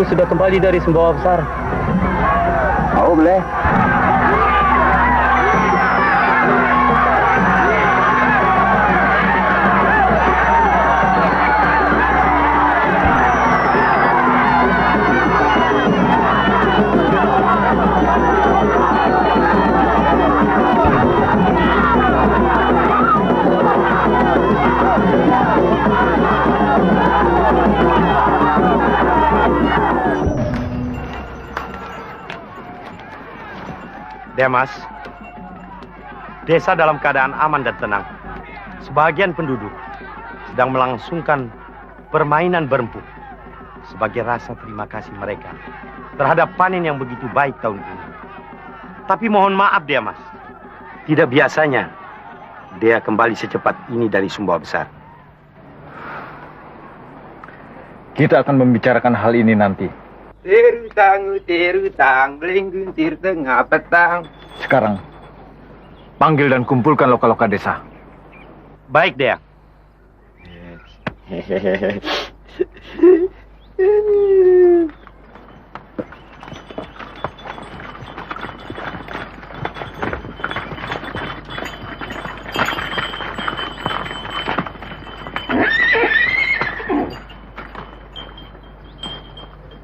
sudah kembali dari Sumbawa Besar. Mau boleh? Demas, desa dalam keadaan aman dan tenang. Sebagian penduduk sedang melangsungkan permainan berempuk sebagai rasa terima kasih mereka terhadap panen yang begitu baik tahun ini. Tapi mohon maaf Demas, tidak biasanya dia kembali secepat ini dari Sumbawa Besar. Kita akan membicarakan hal ini nanti. Terutang, belengguntir tengah petang. Sekarang, panggil dan kumpulkan loka-loka desa. Baik, Dea.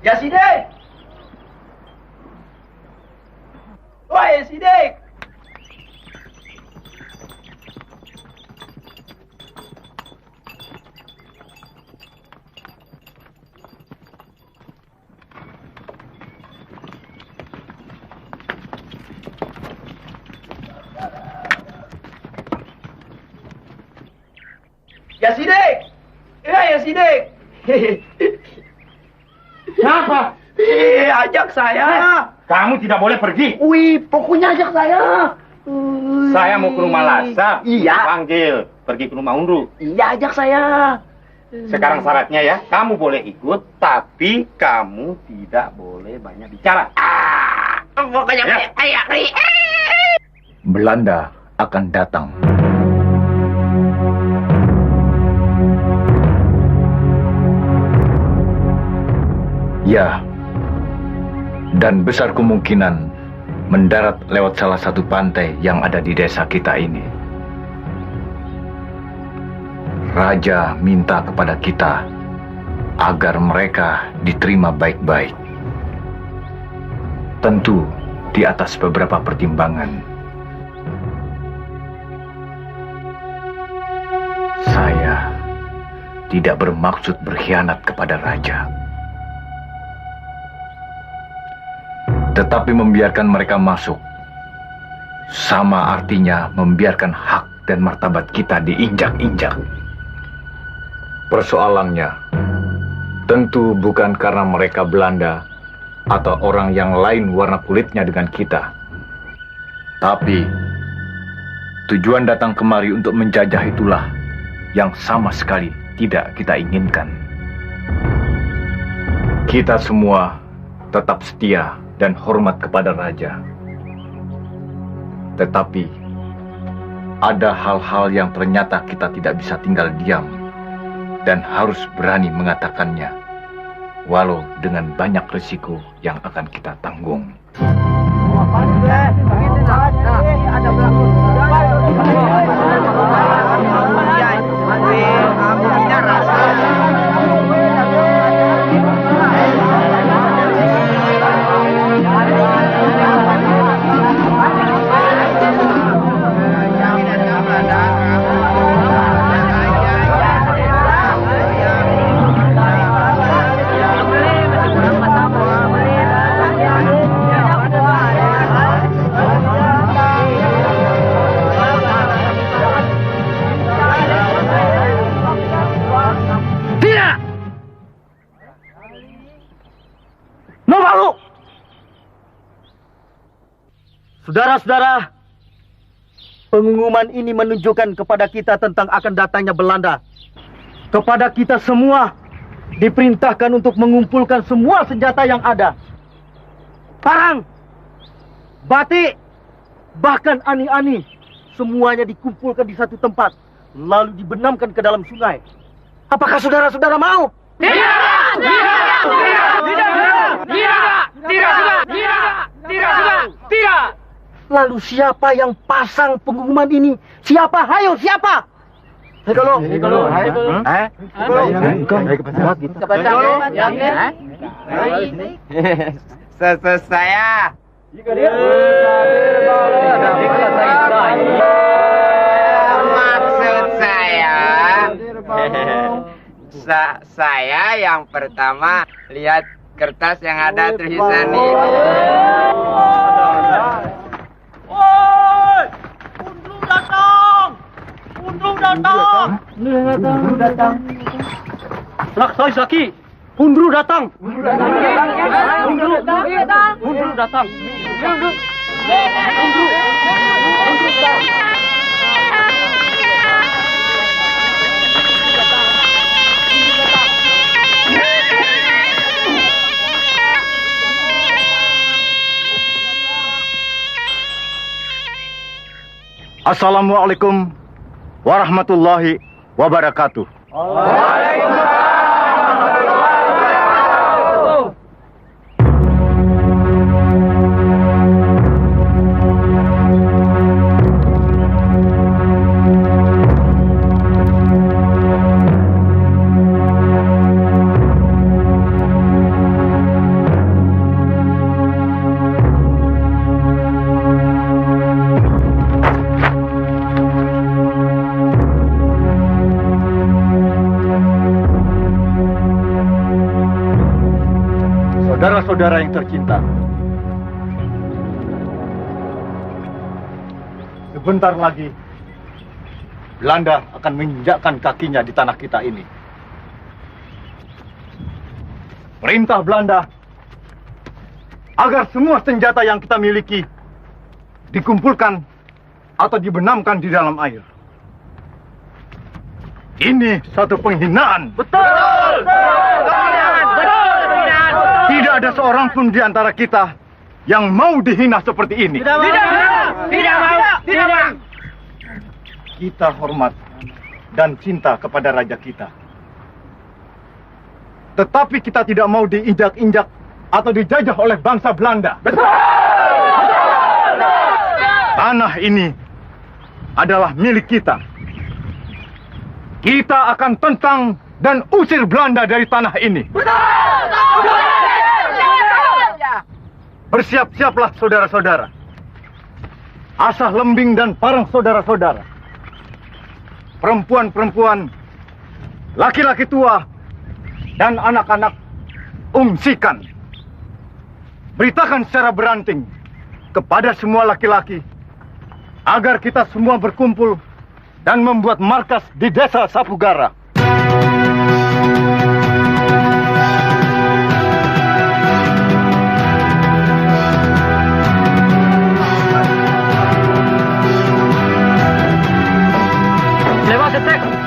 Ya Sidik! Woi Sidik! Ya Sidik! Ya Sidik! Siapa? Ajak saya. Kamu tidak boleh pergi. Wih, pokoknya ajak saya. Saya mau ke rumah Lasa. Iya. Panggil, pergi ke rumah Unru. Iya, ajak saya. Sekarang syaratnya ya, kamu boleh ikut, tapi kamu tidak boleh banyak bicara. Pokoknya Ya. ayo. Belanda akan datang. Ya, dan besar kemungkinan mendarat lewat salah satu pantai yang ada di desa kita ini. Raja minta kepada kita agar mereka diterima baik-baik. Tentu di atas beberapa pertimbangan. Saya tidak bermaksud berkhianat kepada raja. Tetapi membiarkan mereka masuk sama artinya membiarkan hak dan martabat kita diinjak-injak. Persoalannya tentu bukan karena mereka Belanda atau orang yang lain warna kulitnya dengan kita. Tapi tujuan datang kemari untuk menjajah itulah yang sama sekali tidak kita inginkan. Kita semua tetap setia dan hormat kepada raja. Tetapi ada hal-hal yang ternyata kita tidak bisa tinggal diam dan harus berani mengatakannya, walau dengan banyak risiko yang akan kita tanggung. Saudara-saudara, pengumuman ini menunjukkan kepada kita tentang akan datangnya Belanda. Kepada kita semua diperintahkan untuk mengumpulkan semua senjata yang ada. Parang, batik, bahkan ani-ani, semuanya dikumpulkan di satu tempat, lalu dibenamkan ke dalam sungai. Apakah saudara-saudara mau? Iya! Tidak. Lalu siapa yang pasang pengumuman ini? Siapa? Hayo, siapa? Hei, Saya. Maksud saya yang pertama lihat kertas yang ada tulisan ini. Undru datang. Laksai Zaki. Undru datang. Undru datang. Assalamualaikum warahmatullahi wabarakatuh. Saudara-saudara yang tercinta, sebentar lagi Belanda akan menginjakkan kakinya di tanah kita ini. Perintah Belanda agar semua senjata yang kita miliki dikumpulkan atau dibenamkan di dalam air. Ini satu penghinaan. Betul. Tidak ada seorang pun di antara kita yang mau dihina seperti ini. Tidak mau. Kita hormat dan cinta kepada raja kita. Tetapi kita tidak mau diinjak-injak atau dijajah oleh bangsa Belanda. Tanah ini adalah milik kita. Kita akan tentang dan usir Belanda dari tanah ini. Bersiap-siaplah saudara-saudara. Asah Lembing dan Parang saudara-saudara. Perempuan-perempuan, laki-laki tua, dan anak-anak ungsikan. Beritakan secara beranting kepada semua laki-laki agar kita semua berkumpul dan membuat markas di desa Sapugara.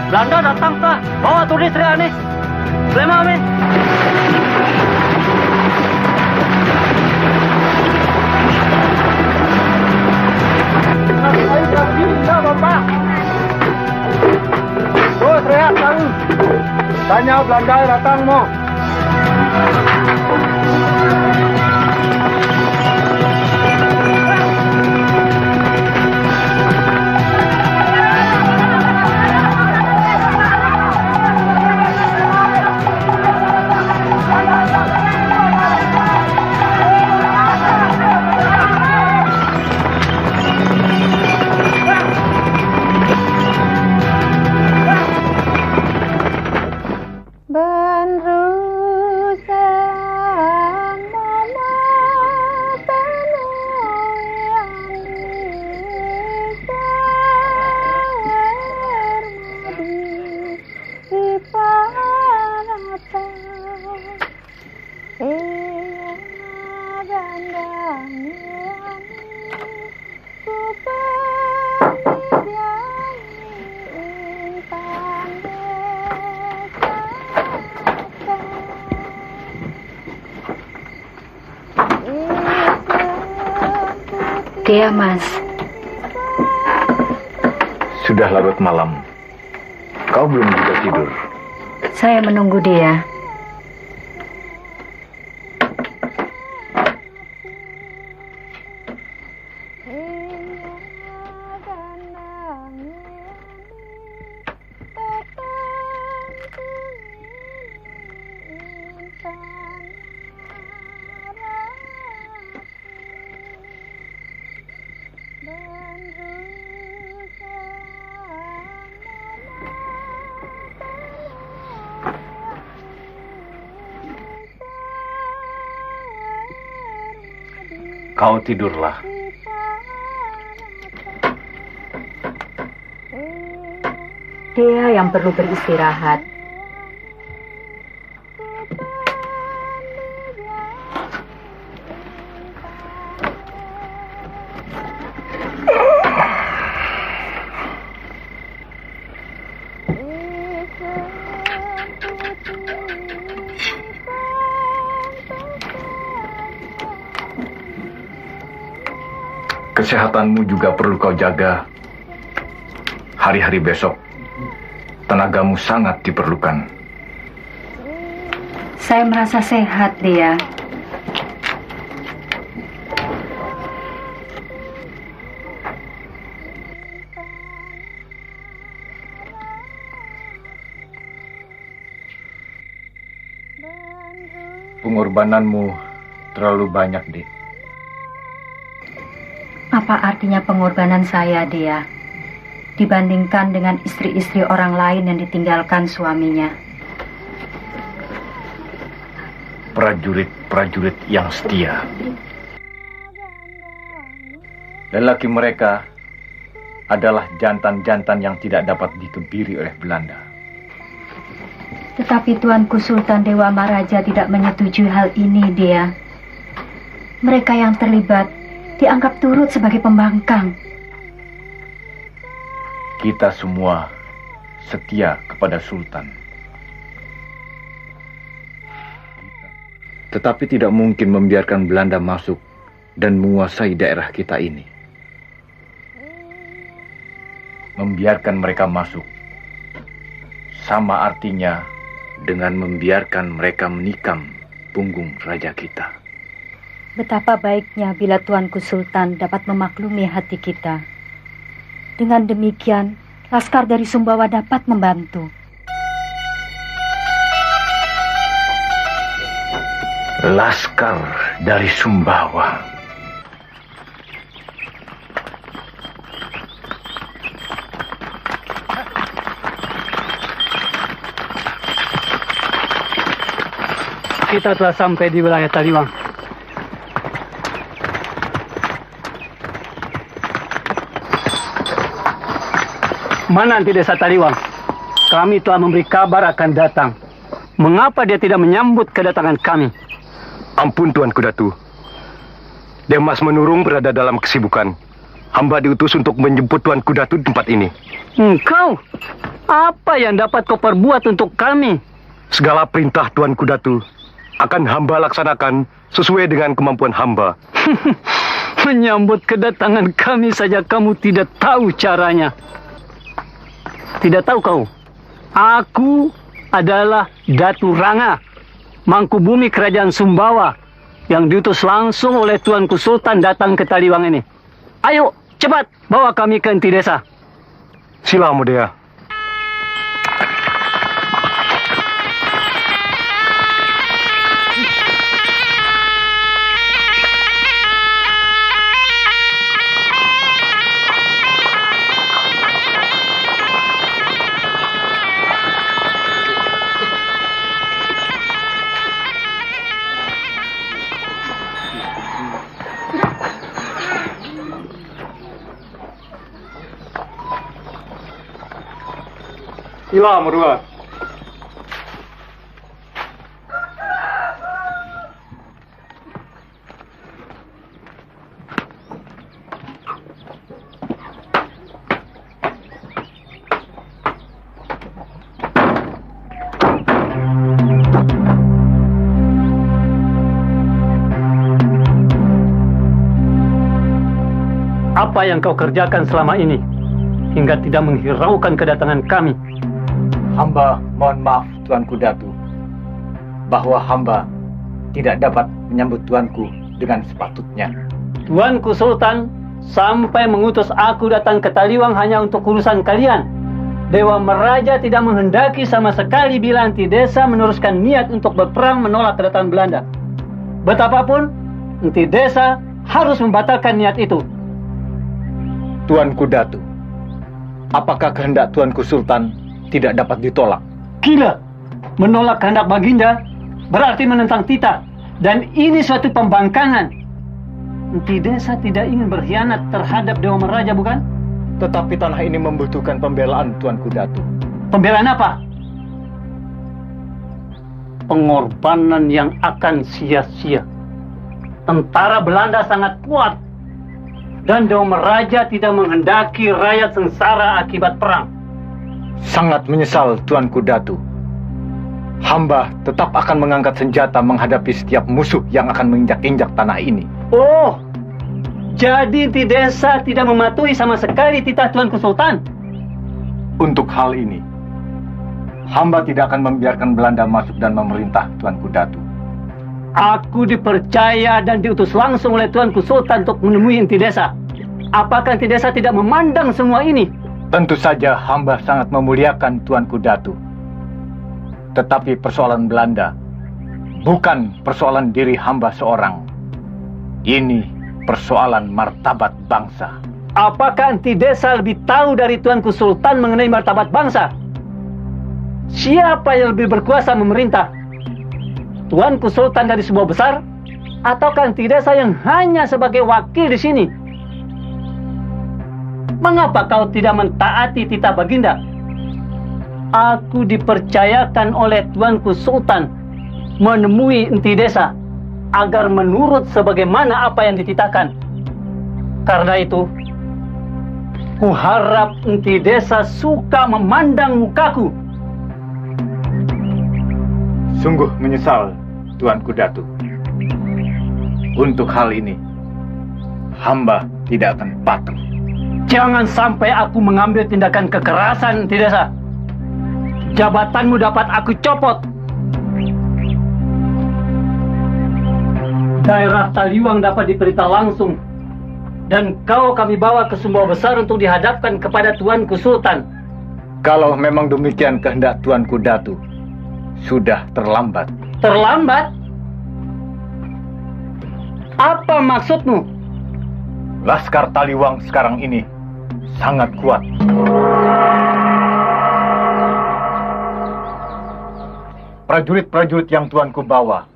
Belanda datang, Pak. Bawa tulis Sri Anis. Lema, amin. Bapak. Oh, teriak tahu. Tanya Belanda datang mau. Dia, Mas. Sudah larut malam. Kau belum juga tidur. Saya menunggu dia. Kau tidurlah. Dia yang perlu beristirahat. Kesehatanmu juga perlu kau jaga. Hari-hari besok, tenagamu sangat diperlukan. Saya merasa sehat, Dia. Pengorbananmu terlalu banyak, Dik. Apa artinya pengorbanan saya, Dia, dibandingkan dengan istri-istri orang lain yang ditinggalkan suaminya? Prajurit-prajurit yang setia. Lelaki mereka adalah jantan-jantan yang tidak dapat dikebiri oleh Belanda. Tetapi Tuanku Sultan Dewa Maharaja tidak menyetujui hal ini, Dia. Mereka yang terlibat dianggap turut sebagai pembangkang. Kita semua setia kepada Sultan. Tetapi tidak mungkin membiarkan Belanda masuk dan menguasai daerah kita ini. Membiarkan mereka masuk sama artinya dengan membiarkan mereka menikam punggung raja kita. Betapa baiknya bila Tuanku Sultan dapat memaklumi hati kita. Dengan demikian, laskar dari Sumbawa dapat membantu. Laskar dari Sumbawa. Kita telah sampai di wilayah Taliwang. Mana anti desa Taliwang? Kami telah memberi kabar akan datang. Mengapa dia tidak menyambut kedatangan kami? Ampun Tuanku Datu. Demas Menurung berada dalam kesibukan. Hamba diutus untuk menjemput Tuanku Datu di tempat ini. Engkau? Apa yang dapat kau perbuat untuk kami? Segala perintah Tuanku Datu akan hamba laksanakan sesuai dengan kemampuan hamba. Menyambut kedatangan kami saja kamu tidak tahu caranya. Tidak tahu kau? Aku adalah Datu Ranga, Mangkubumi Kerajaan Sumbawa, yang diutus langsung oleh Tuanku Sultan datang ke Taliwang ini. Ayo, cepat bawa kami ke inti desa. Sila Modea. Sila Murua. Apa yang kau kerjakan selama ini hingga tidak menghiraukan kedatangan kami? Hamba mohon maaf Tuanku Datu, bahwa hamba tidak dapat menyambut Tuanku dengan sepatutnya. Tuanku Sultan sampai mengutus aku datang ke Taliwang hanya untuk urusan kalian. Dewa Meraja tidak menghendaki sama sekali bila Antidesa meneruskan niat untuk berperang menolak kedatangan Belanda. Betapapun, Antidesa harus membatalkan niat itu. Tuanku Datu, apakah kehendak Tuanku Sultan tidak dapat ditolak? Gila! Menolak kehendak Baginda berarti menentang titah. Dan ini suatu pembangkangan. Antidesa tidak ingin berkhianat terhadap Dewa Meraja, bukan? Tetapi tanah ini membutuhkan pembelaan Tuanku Datu. Pembelaan apa? Pengorbanan yang akan sia-sia. Tentara Belanda sangat kuat. Dan Dewa Meraja tidak menghendaki rakyat sengsara akibat perang. Sangat menyesal Tuanku Datu. Hamba tetap akan mengangkat senjata menghadapi setiap musuh yang akan menginjak-injak tanah ini. Oh, jadi Antidesa tidak mematuhi sama sekali titah Tuanku Sultan? Untuk hal ini, hamba tidak akan membiarkan Belanda masuk dan memerintah Tuanku Datu. Aku dipercaya dan diutus langsung oleh Tuanku Sultan untuk menemui Antidesa. Apakah Antidesa tidak memandang semua ini? Tentu saja hamba sangat memuliakan Tuanku Datu. Tetapi persoalan Belanda bukan persoalan diri hamba seorang. Ini persoalan martabat bangsa. Apakah Antidesa lebih tahu dari Tuanku Sultan mengenai martabat bangsa? Siapa yang lebih berkuasa memerintah? Tuanku Sultan dari sebuah besar? Ataukah Antidesa yang hanya sebagai wakil di sini? Mengapa kau tidak mentaati titah Baginda? Aku dipercayakan oleh Tuanku Sultan menemui Antidesa agar menurut sebagaimana apa yang dititahkan. Karena itu, kuharap Antidesa suka memandang mukaku. Sungguh menyesal, Tuanku Datu. Untuk hal ini, hamba tidak akan patuh. Jangan sampai aku mengambil tindakan kekerasan, Antidesa. Jabatanmu dapat aku copot. Daerah Taliwang dapat diperintah langsung. Dan kau kami bawa ke Sumbawa Besar untuk dihadapkan kepada Tuanku Sultan. Kalau memang demikian kehendak Tuanku Datu, sudah terlambat. Terlambat? Apa maksudmu? Laskar Taliwang sekarang ini sangat kuat. Prajurit-prajurit yang Tuanku bawa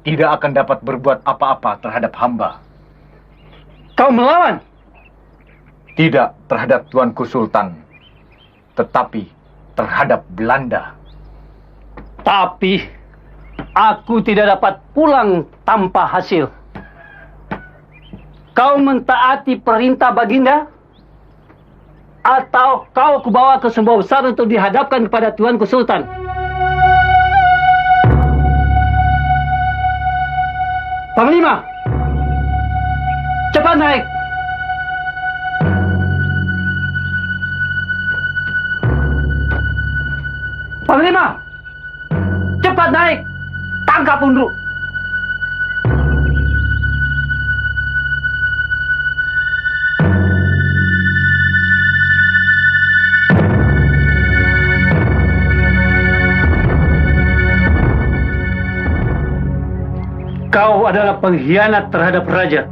tidak akan dapat berbuat apa-apa terhadap hamba. Kau melawan? Tidak terhadap Tuanku Sultan, tetapi terhadap Belanda. Tapi aku tidak dapat pulang tanpa hasil. Kau mentaati perintah Baginda? Atau kau kubawa ke Sumbawa Besar untuk dihadapkan kepada Tuanku Sultan? Panglima, cepat naik. Panglima, cepat naik. Tangkap Undru. Kau adalah pengkhianat terhadap raja.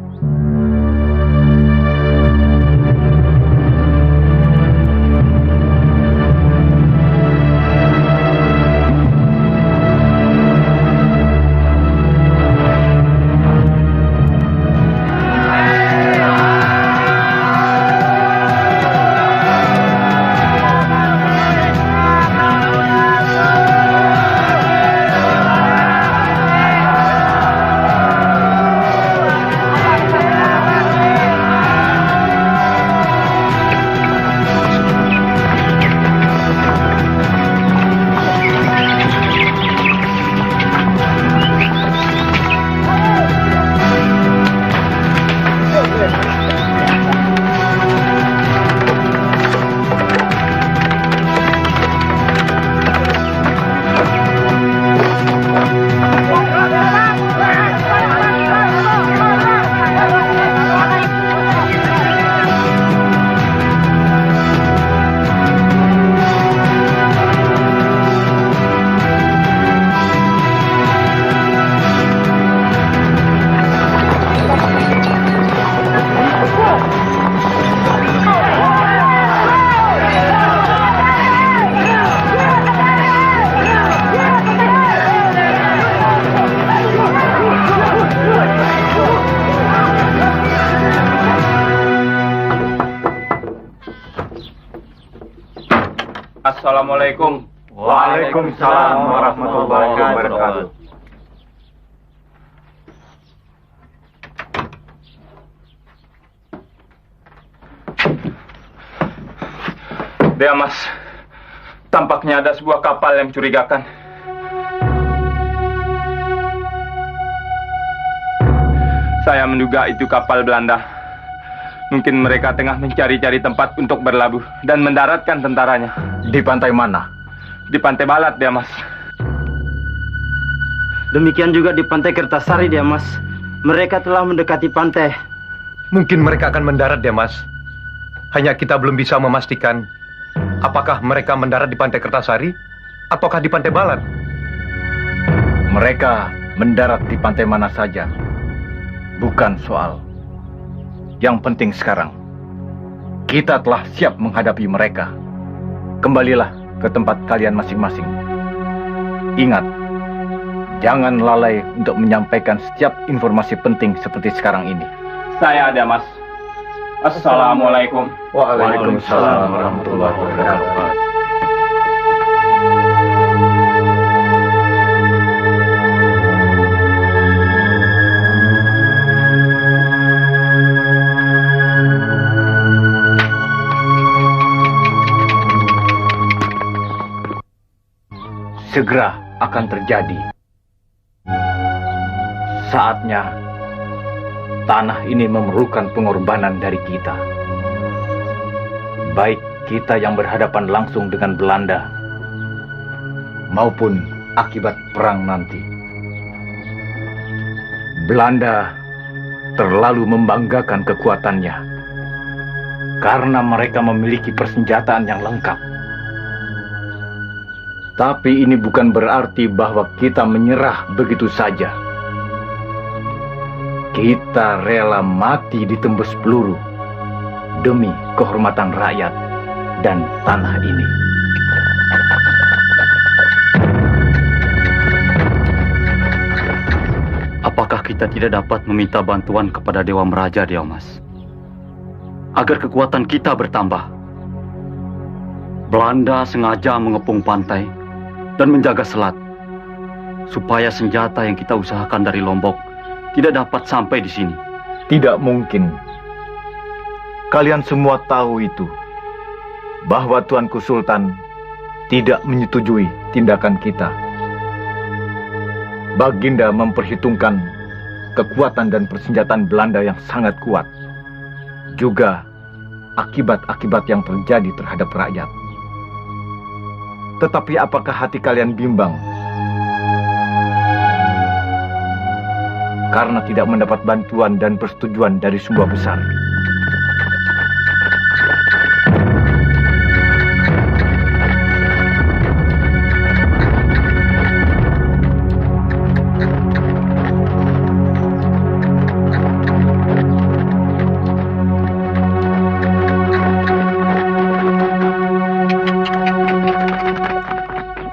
Assalamualaikum. Waalaikumsalam warahmatullahi wabarakatuh. Mas, tampaknya ada sebuah kapal yang mencurigakan. Saya menduga itu kapal Belanda. Mungkin mereka tengah mencari-cari tempat untuk berlabuh dan mendaratkan tentaranya. Di pantai mana? Di pantai Balat, Mas. Demikian juga di pantai Kertasari, Mas. Mereka telah mendekati pantai. Mungkin mereka akan mendarat, Mas. Hanya kita belum bisa memastikan apakah mereka mendarat di pantai Kertasari ataukah di pantai Balat. Mereka mendarat di pantai mana saja. Bukan soal. Yang penting sekarang, kita telah siap menghadapi mereka. Kembalilah ke tempat kalian masing-masing. Ingat, jangan lalai untuk menyampaikan setiap informasi penting seperti sekarang ini. Saya ada, Mas. Assalamualaikum. Waalaikumsalam warahmatullahi wabarakatuh. Segera akan terjadi. Saatnya tanah ini memerlukan pengorbanan dari kita. Baik kita yang berhadapan langsung dengan Belanda maupun akibat perang nanti. Belanda terlalu membanggakan kekuatannya karena mereka memiliki persenjataan yang lengkap. Tapi ini bukan berarti bahwa kita menyerah begitu saja. Kita rela mati ditembus peluru demi kehormatan rakyat dan tanah ini. Apakah kita tidak dapat meminta bantuan kepada Dewa Meraja, Mas? Agar kekuatan kita bertambah. Belanda sengaja mengepung pantai dan menjaga selat, supaya senjata yang kita usahakan dari Lombok tidak dapat sampai di sini. Tidak mungkin. Kalian semua tahu itu, bahwa Tuanku Sultan tidak menyetujui tindakan kita. Baginda memperhitungkan kekuatan dan persenjataan Belanda yang sangat kuat, juga akibat-akibat yang terjadi terhadap rakyat. Tetapi apakah hati kalian bimbang karena tidak mendapat bantuan dan persetujuan dari Sumba Besar?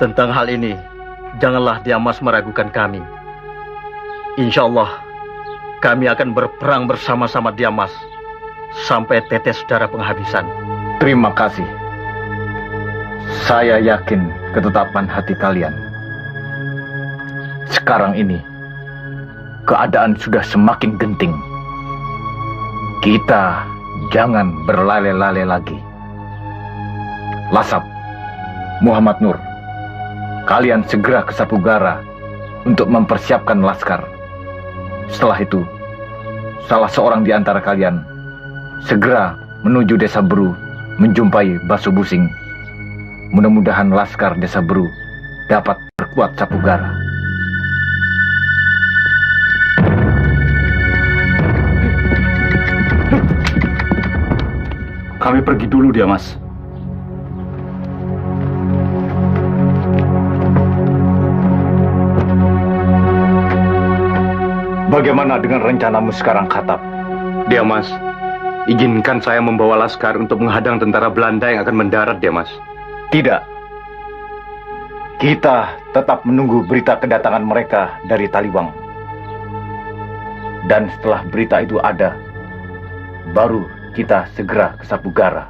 Tentang hal ini, janganlah Mas meragukan kami. Insya Allah, kami akan berperang bersama-sama Mas sampai tetes darah penghabisan. Terima kasih. Saya yakin ketetapan hati kalian. Sekarang ini, keadaan sudah semakin genting. Kita jangan berlale-lale lagi. Lasap, Muhammad Nur, kalian segera ke Sapugara untuk mempersiapkan laskar. Setelah itu, salah seorang di antara kalian segera menuju Desa Beru menjumpai Baso Busing. Mudah-mudahan laskar Desa Beru dapat berkuat Sapugara. Kami pergi dulu, Mas. Bagaimana dengan rencanamu sekarang, Khattab? Mas, izinkan saya membawa laskar untuk menghadang tentara Belanda yang akan mendarat, Mas. Tidak. Kita tetap menunggu berita kedatangan mereka dari Taliwang. Dan setelah berita itu ada, baru kita segera ke Sapugara.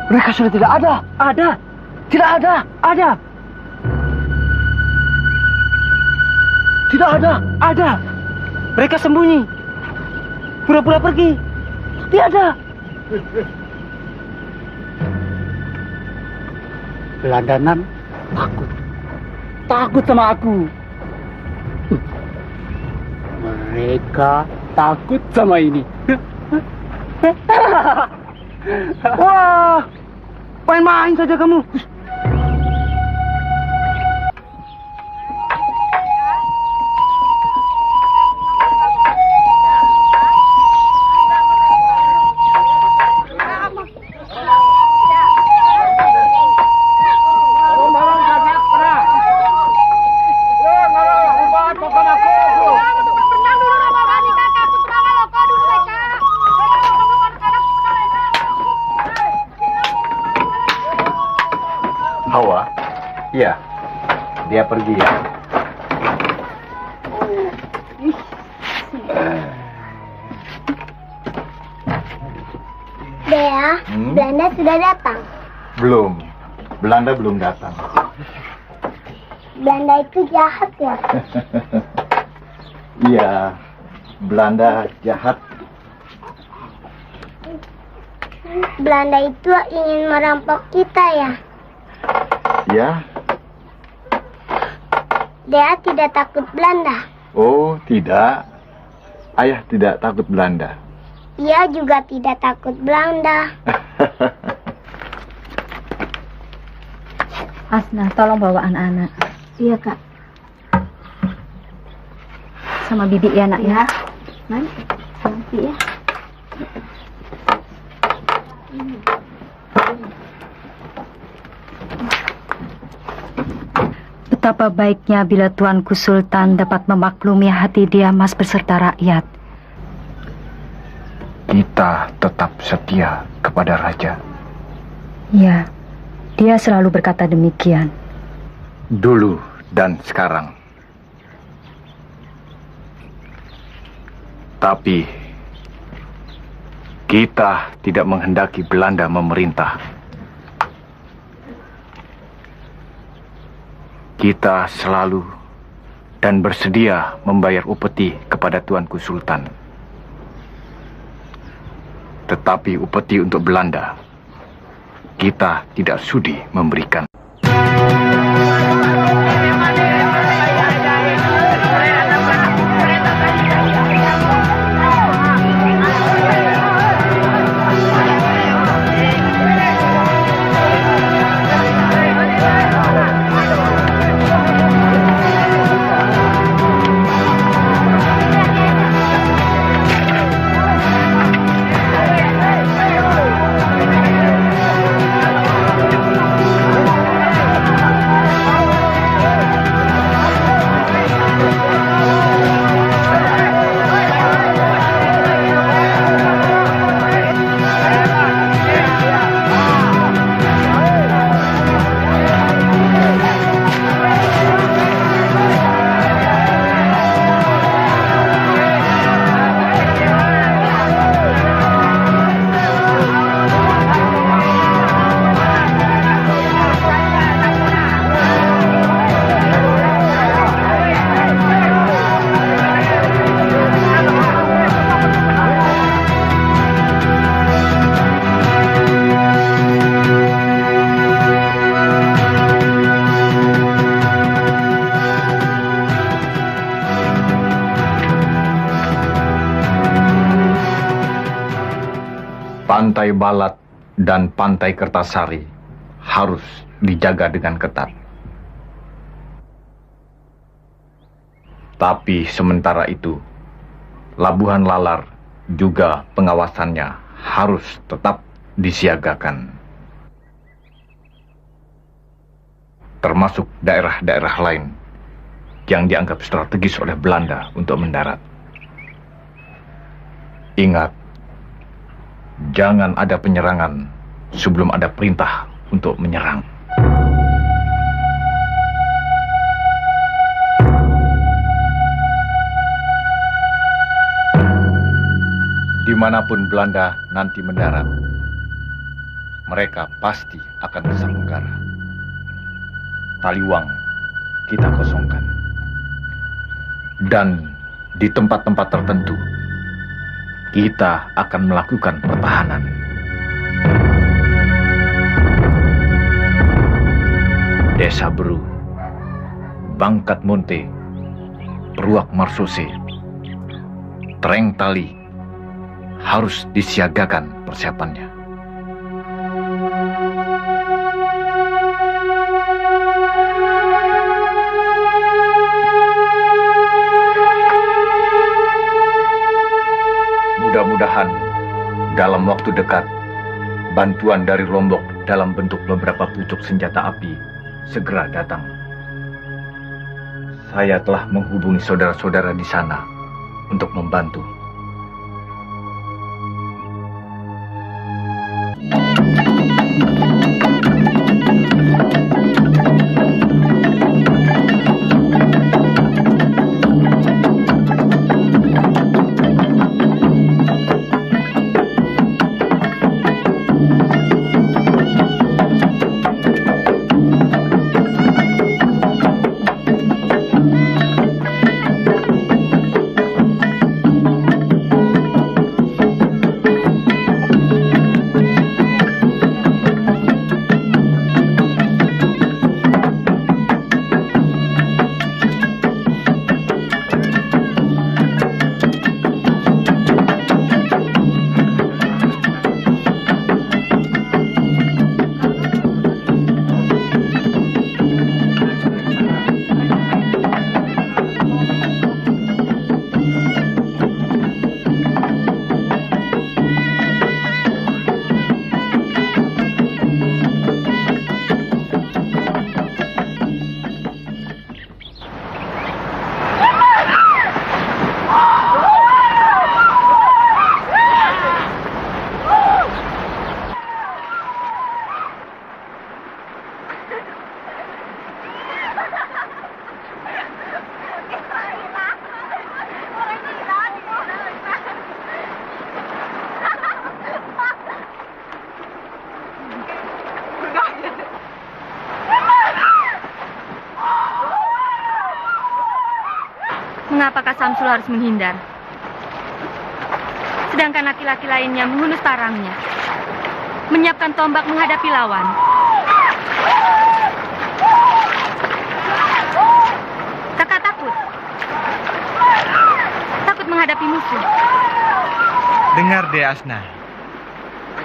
Mereka sudah tidak ada. Ada. Tidak ada. Ada. Tidak ada. Ada. Mereka sembunyi. Pura-pura pergi. Tidak ada. Belandanan takut. Takut sama aku. Mereka takut sama ini. Wah, main-main saja kamu. Hawa? Iya. Dia pergi ya. Dea, Belanda sudah datang. Belum. Belanda belum datang. Belanda itu jahat ya? Iya. Belanda jahat. Belanda itu ingin merampok kita ya? Ya. Dea tidak takut Belanda. Oh, tidak. Ayah tidak takut Belanda. Ia juga tidak takut Belanda. Asna, tolong bawa anak-anak. Iya, Kak. Sama bibi ya, nak ya. Mari, nanti ya. Betapa baiknya bila Tuanku Sultan dapat memaklumi hati Diamas beserta rakyat. Kita tetap setia kepada raja. Ya, dia selalu berkata demikian. Dulu dan sekarang. Tapi kita tidak menghendaki Belanda memerintah. Kita selalu dan bersedia membayar upeti kepada Tuanku Sultan. Tetapi upeti untuk Belanda, kita tidak sudi memberikan. Pantai Balat dan Pantai Kertasari harus dijaga dengan ketat. Tapi sementara itu, Labuhan Lalar juga pengawasannya harus tetap disiagakan. Termasuk daerah-daerah lain yang dianggap strategis oleh Belanda untuk mendarat. Ingat, jangan ada penyerangan sebelum ada perintah untuk menyerang. Dimanapun Belanda nanti mendarat, mereka pasti akan bisa menggara. Taliwang kita kosongkan. Dan di tempat-tempat tertentu, kita akan melakukan pertahanan. Desa Beru, Bangkat Monte, Ruak Marsose, Tereng Tali harus disiagakan persiapannya. Mudah-mudahan dalam waktu dekat bantuan dari Lombok dalam bentuk beberapa pucuk senjata api segera datang. Saya telah menghubungi saudara-saudara di sana untuk membantu. Mengapakah Samsul harus menghindar? Sedangkan laki-laki lainnya menghunus parangnya, menyiapkan tombak menghadapi lawan. Kakak takut? Takut menghadapi musuh? Dengar deh Asna,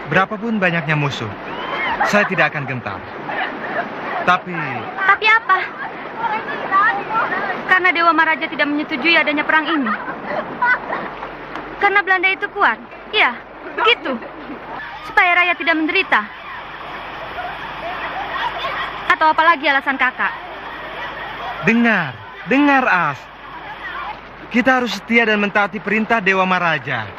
berapapun banyaknya musuh, saya tidak akan gentar. Tapi apa? Karena Dewa Maraja tidak menyetujui adanya perang ini. Karena Belanda itu kuat. Ya, gitu. Supaya rakyat tidak menderita. Atau apalagi alasan kakak? Dengar As. Kita harus setia dan mentaati perintah Dewa Maraja.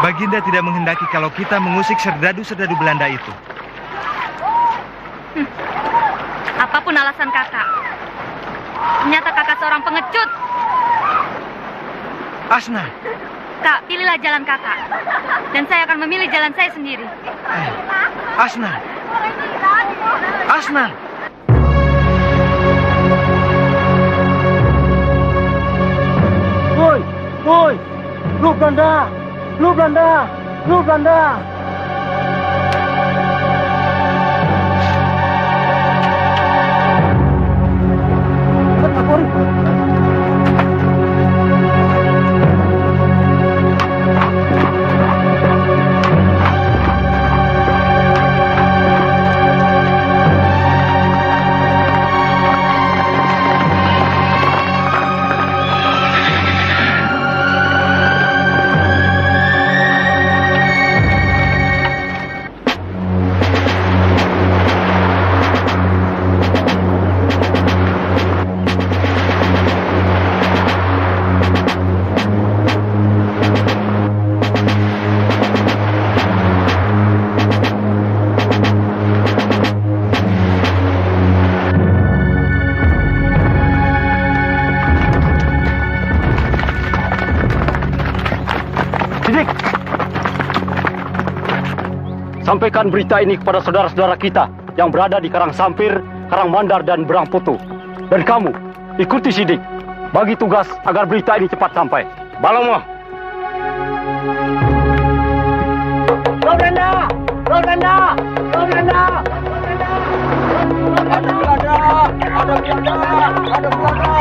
Baginda tidak menghendaki kalau kita mengusik serdadu-serdadu Belanda itu. Apapun alasan kakak, ternyata kakak seorang pengecut. Asna. Kak, pilihlah jalan kakak. Dan saya akan memilih jalan saya sendiri. Asna. Woi, lu Belanda. sampaikan berita ini kepada saudara-saudara kita yang berada di Karang Sampir, Karang Mandar, dan Berangpoto. Dan kamu, ikuti Sidik. Bagi tugas agar berita ini cepat sampai. Balomo. Belanda! Belanda! Belanda! Ada Belanda! Ada Belanda! Ada Belanda! Ada Belanda!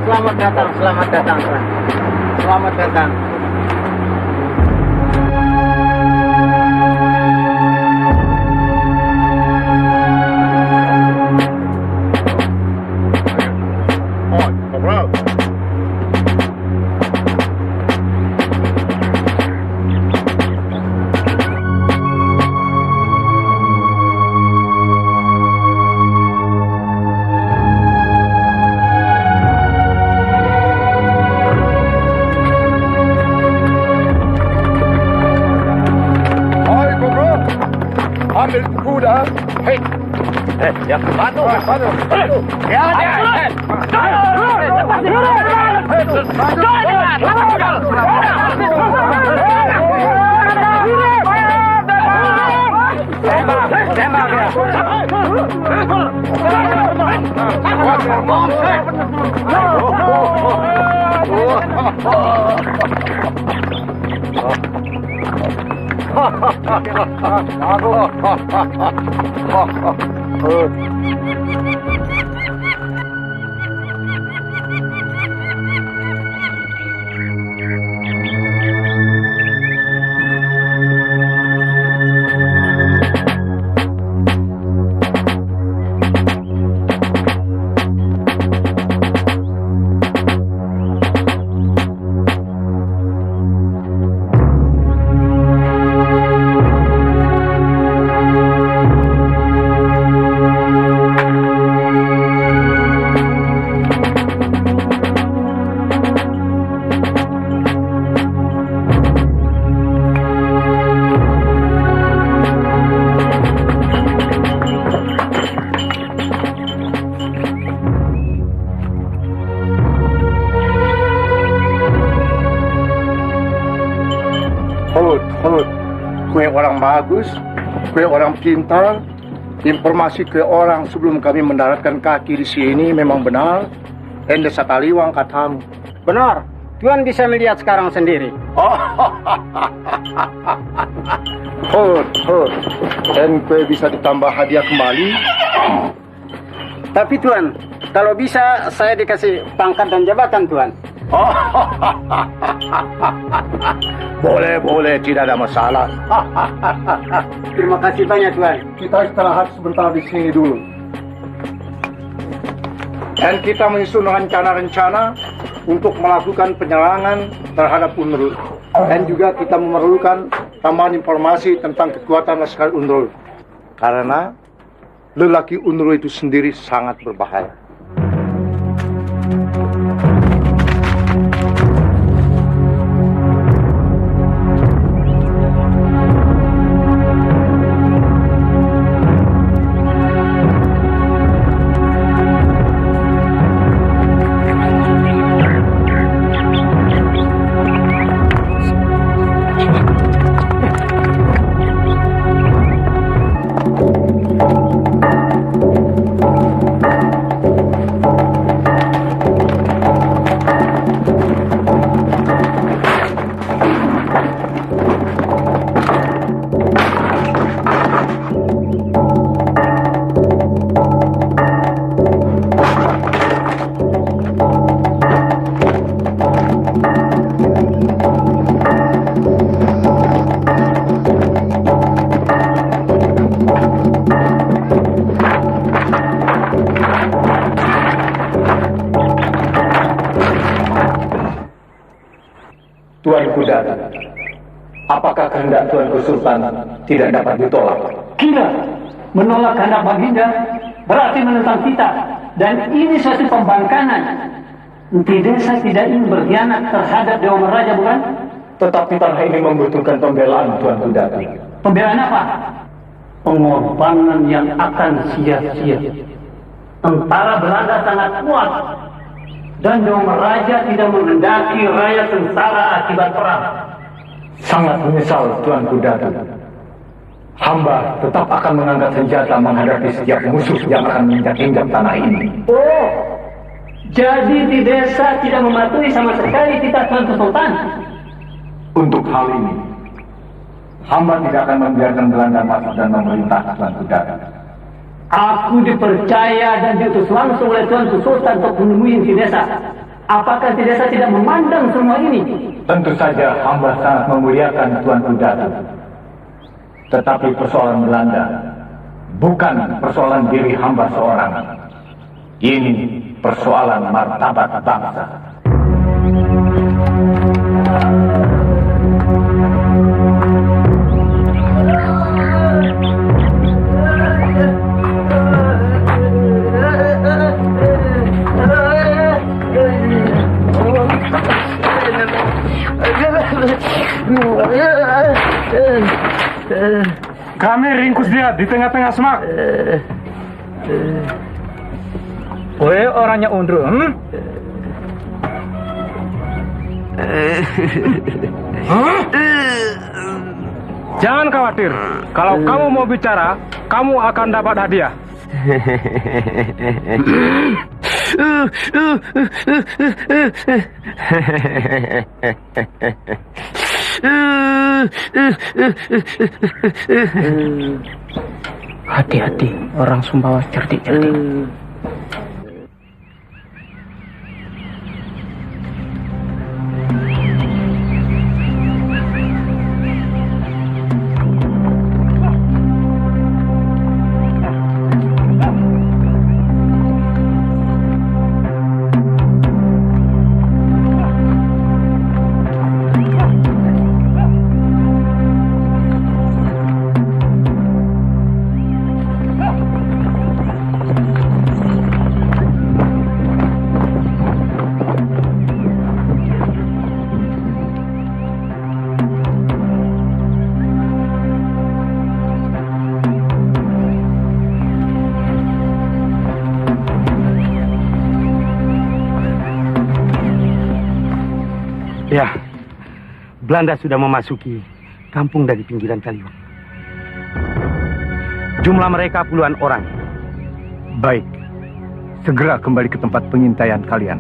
Selamat datang, selamat datang, selamat datang. Ambil kuda. Hei. Ya, bantu. Ya, Hut. Kue orang bagus, kue orang pintar. Informasi ke orang sebelum kami mendaratkan kaki di sini memang benar. Ende sakaliwang katamu. Benar, Tuan bisa melihat sekarang sendiri. Hut. Dan kue bisa ditambah hadiah kembali. Tapi Tuan, kalau bisa saya dikasih pangkat dan jabatan Tuan. Boleh, tidak ada masalah. Terima kasih banyak Tuan. Kita istirahat sebentar di sini dulu. Dan kita menyusun rencana-rencana untuk melakukan penyerangan terhadap UNRUL. Dan juga kita memerlukan tambahan informasi tentang kekuatan Laskar UNRUL. Karena lelaki UNRUL itu sendiri sangat berbahaya. Tuan Kuda, apakah kehendak Tuanku Sultan tidak dapat ditolak? Gila, menolak kehendak Baginda berarti menentang kita. Dan ini suatu pembangkangan. Desa tidak ingin berkhianat terhadap Dewa Raja, bukan? Tetapi tanah ini membutuhkan pembelaan, Tuan Kuda. Pembelaan apa? Pengorbanan yang akan sia-sia. Tentara Belanda sangat kuat. Dan Dewa Raja tidak menghendaki rakyat sengsara akibat perang. Sangat menyesal, Tuan Kuda. Hamba tetap akan mengangkat senjata menghadapi setiap musuh yang akan menginjak-injak tanah ini. Oh, jadi di desa tidak mematuhi sama sekali kita Tuan Sultan. Untuk hal ini, hamba tidak akan membiarkan Belanda masuk dan memerintah, Tuan Kuda. Aku dipercaya dan diutus langsung oleh Tuan Sultan untuk menemui di desa. Apakah di desa tidak memandang semua ini? Tentu saja hamba sangat memuliakan Tuan Kuda. Tetapi persoalan Belanda bukan persoalan diri hamba seorang. Ini persoalan martabat bangsa. Kami ringkus dia di tengah-tengah semak. Weh, orangnya undur. Jangan khawatir. Kalau kamu mau bicara, kamu akan dapat hadiah. Hati-hati, orang Sumbawa cerdik-cerdik. Ya, Belanda sudah memasuki berkampung dari pinggiran kaliwang. Jumlah mereka puluhan orang. Baik, segera kembali ke tempat pengintaian kalian.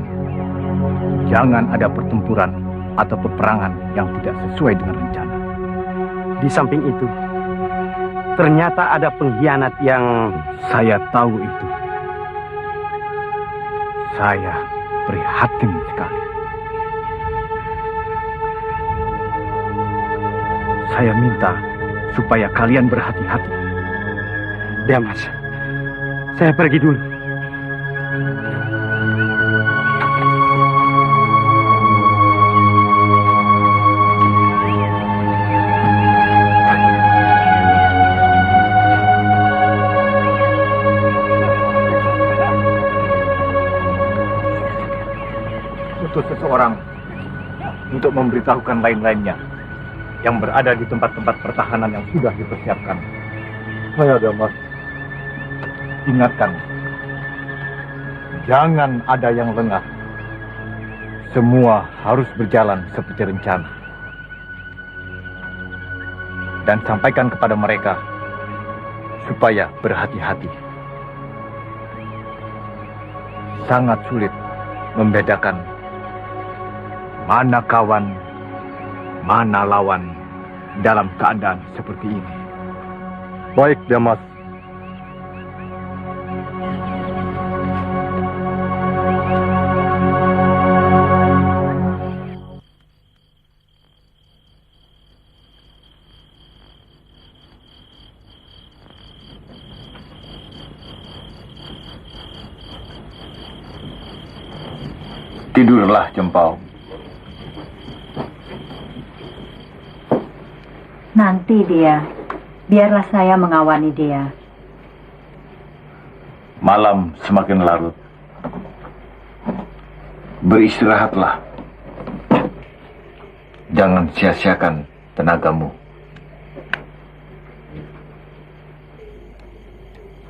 Jangan ada pertempuran atau peperangan yang tidak sesuai dengan rencana. Di samping itu, ternyata ada pengkhianat yang... Saya tahu itu. Saya prihatin sekali. Saya minta supaya kalian berhati-hati. Dimas, saya pergi dulu. Utus seseorang untuk memberitahukan lain-lainnya yang berada di tempat-tempat pertahanan yang sudah dipersiapkan. Saya Damas, ingatkan, jangan ada yang lengah. Semua harus berjalan seperti rencana. Dan sampaikan kepada mereka supaya berhati-hati. Sangat sulit membedakan mana kawan, mana lawan dalam keadaan seperti ini. Baik, Damas. Tidurlah, Jempau. Nanti dia, biarlah saya mengawani dia. Malam semakin larut. Beristirahatlah. Jangan sia-siakan tenagamu.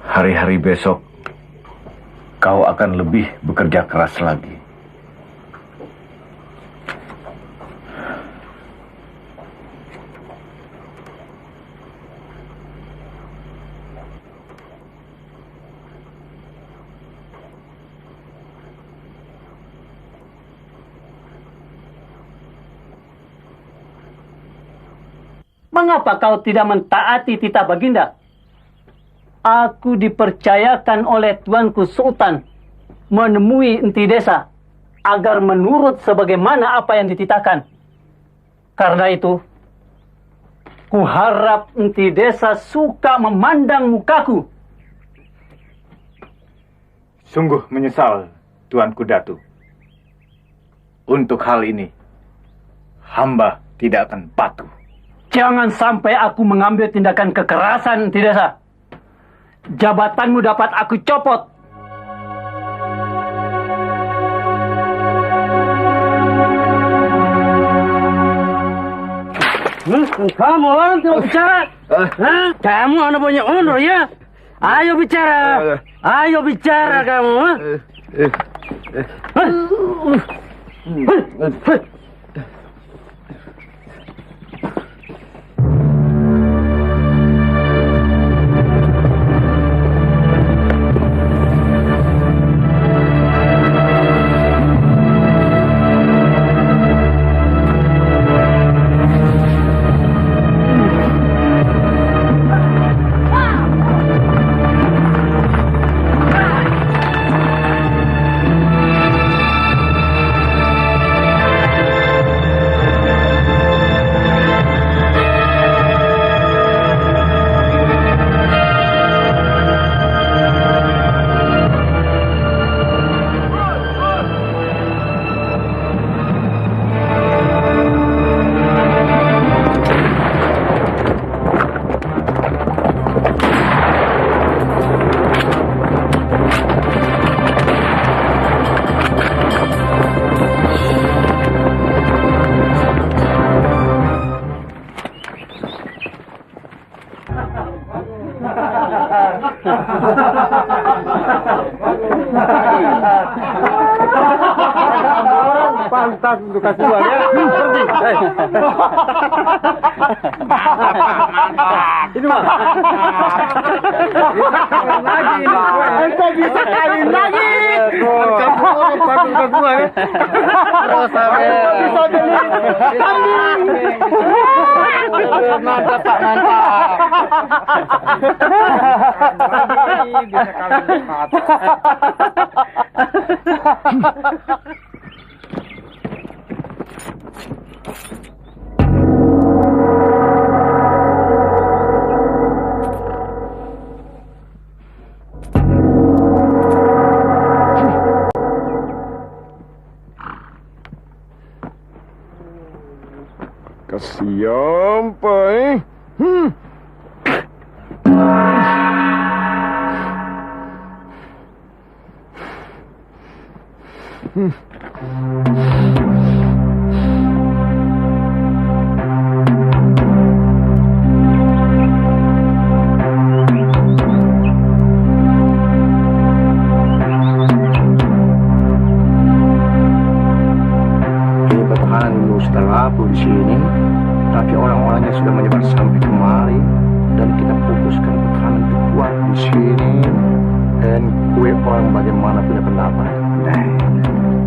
Hari-hari besok, kau akan lebih bekerja keras lagi. Mengapa kau tidak mentaati titah Baginda? Aku dipercayakan oleh Tuanku Sultan menemui enti desa agar menurut sebagaimana apa yang dititahkan. Karena itu, kuharap enti desa suka memandang mukaku. Sungguh menyesal, Tuanku Datu. Untuk hal ini, hamba tidak akan patuh. Jangan sampai aku mengambil tindakan kekerasan enti desa. Jabatanmu dapat aku copot. Kamu orang tidak bicara? Kamu anak banyak honor ya? Ayo bicara. Ayo bicara kamu. pantas untuk kasih uang ya. Pergi. Mantap. Ini mah. Lagi ini. Ente bisa kawin lagi. Kamu bagus semua ya. Terus bisa beli kambing. Mantap Pak, mantap. Bisa kawin cepat. Kasihan, Pak. Ini pertahanan dulu sudah rapuh di sini, tapi orang-orangnya sudah menyebar sampai kemari, dan kita fokuskan pertahanan kuat di sini. Dan kue orang bagaimana punya pendapat? Nah,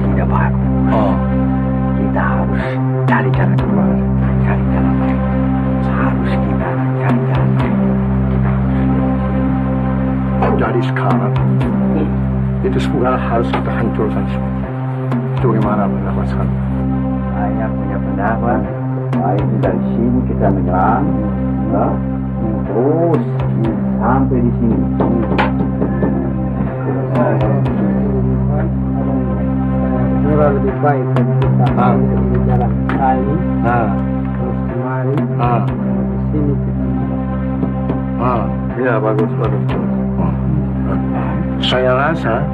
tidak bagus. Oh, kita harus cari jalan keluar, cari jalan lain. Harus kita cari jalan lain. Jadi sekarang itu semua harus kita hancurkan semua. Itu bagaimana pendapat sekarang? Saya punya pendapat, baik dari sini kita menyerang, terus sampai di sini. Lebih baik kita di jalan kali, terus kemari, di sini kita. Ya bagus. Saya rasa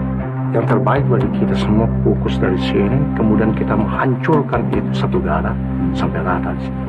yang terbaik bagi kita semua fokus dari sini, kemudian kita menghancurkan itu satu daerah sampai rata di sini.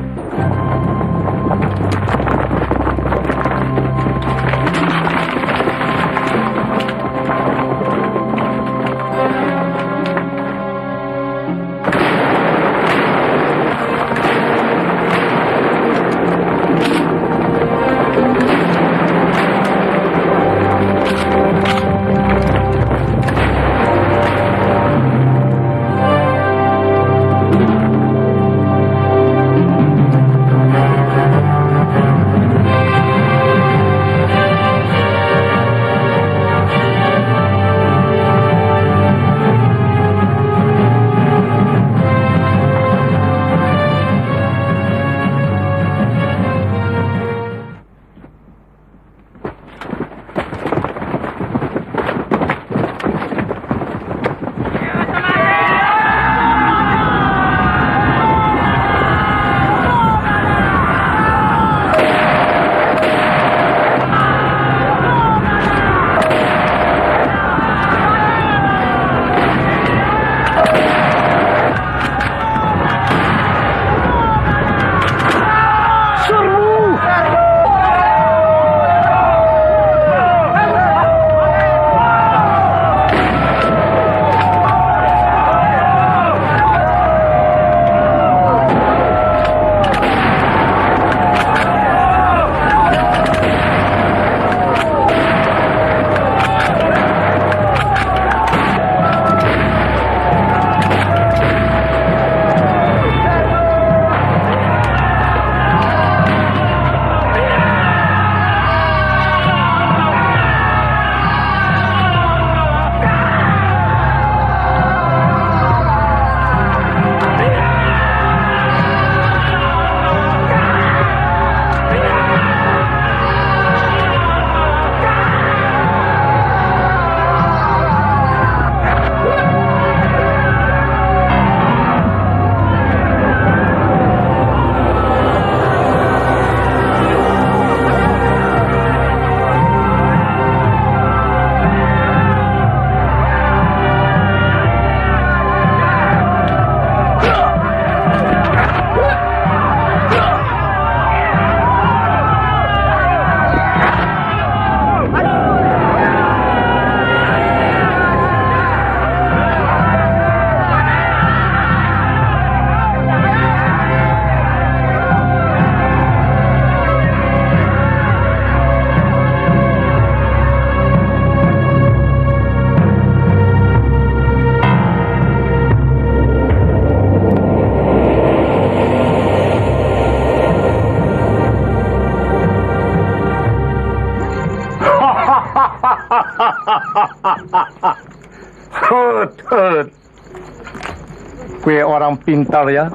Kue orang pintar ya.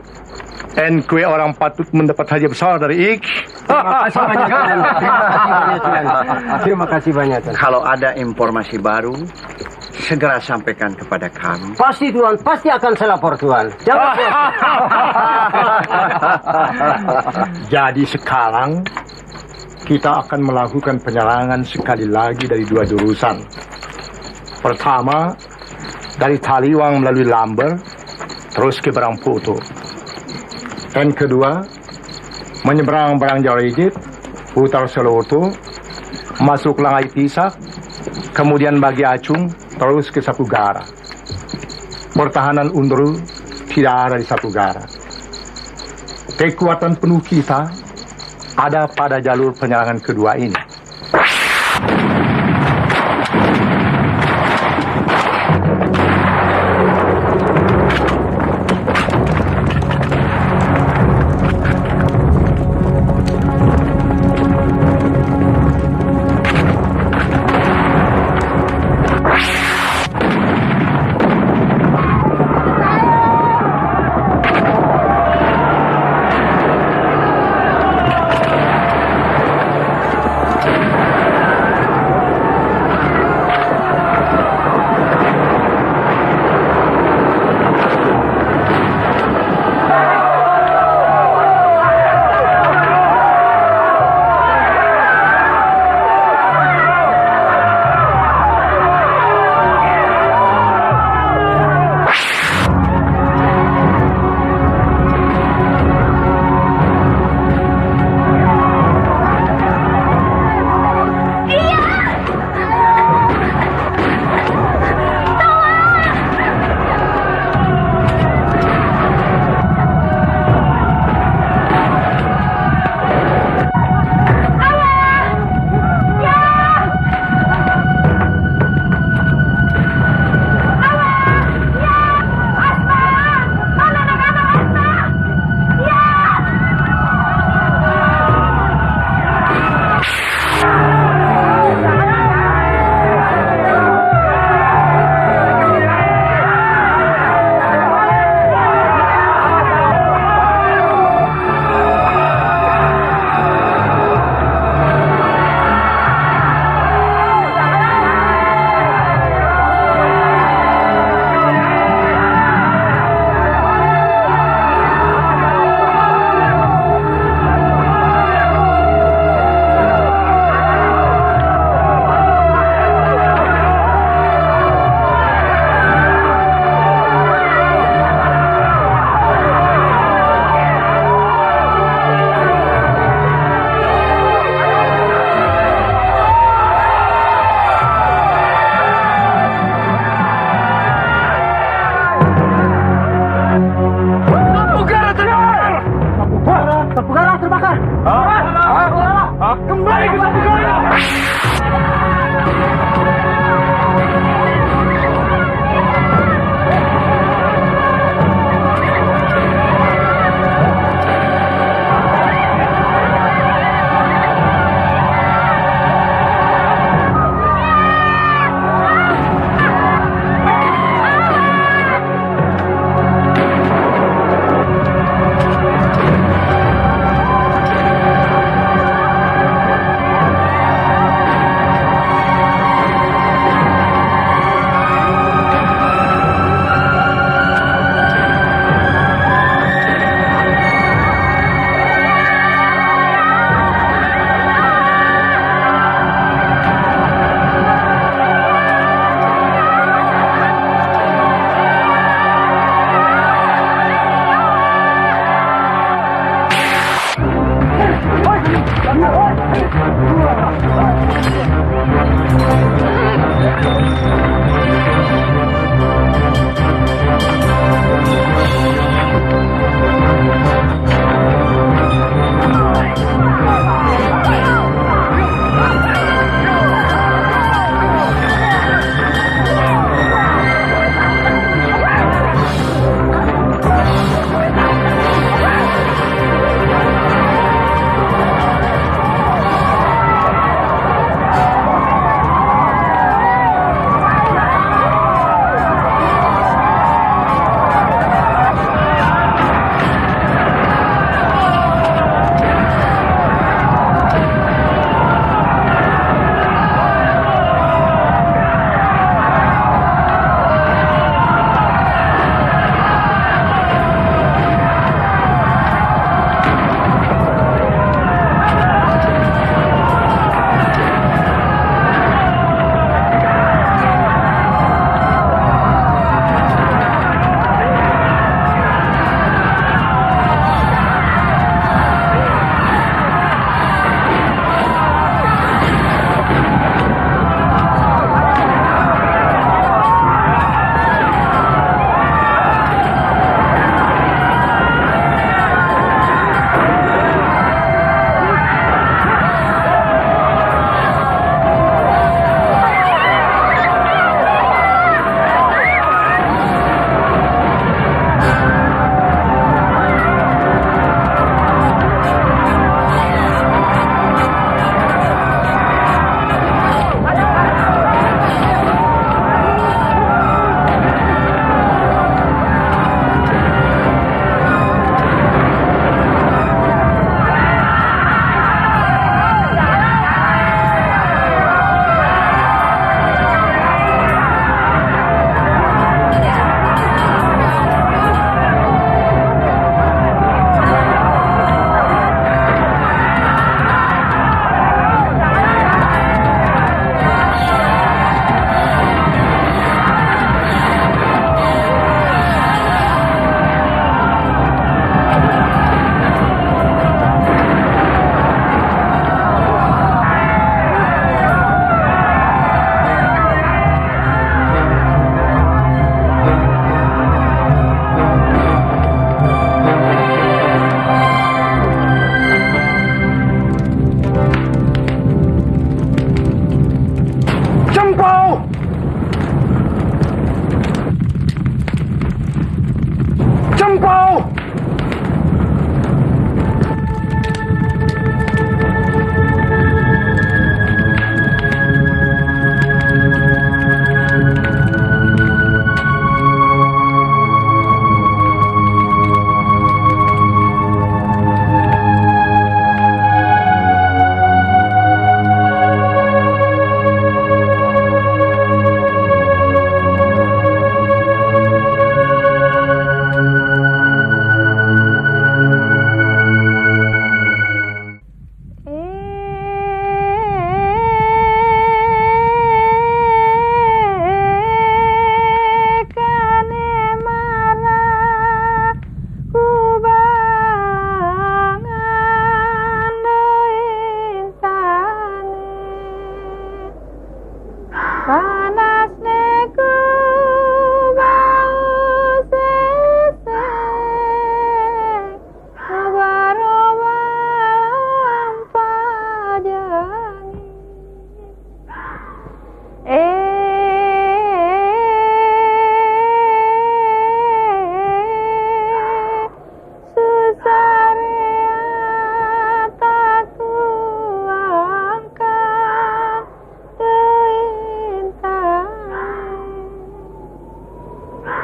Dan kue orang patut mendapat hadiah besar dari Ik. Terima kasih banyak, Tuan. Terima kasih banyak, Tuan. Kalau ada informasi baru, segera sampaikan kepada kami. Pasti, Tuan. Pasti akan saya lapor, Tuan. Jangan. Jadi sekarang kita akan melakukan penyerangan sekali lagi dari dua jurusan. Pertama, dari Taliwang melalui Lamber, terus ke Barangpoto. Dan kedua, menyeberang Barangjarigit, putar Seloto, masuk Langai Pisak, kemudian bagi Acung, terus ke Sapugara. Pertahanan Undru tidak ada di Sapugara. Kekuatan penuh kita ada pada jalur penyerangan kedua ini.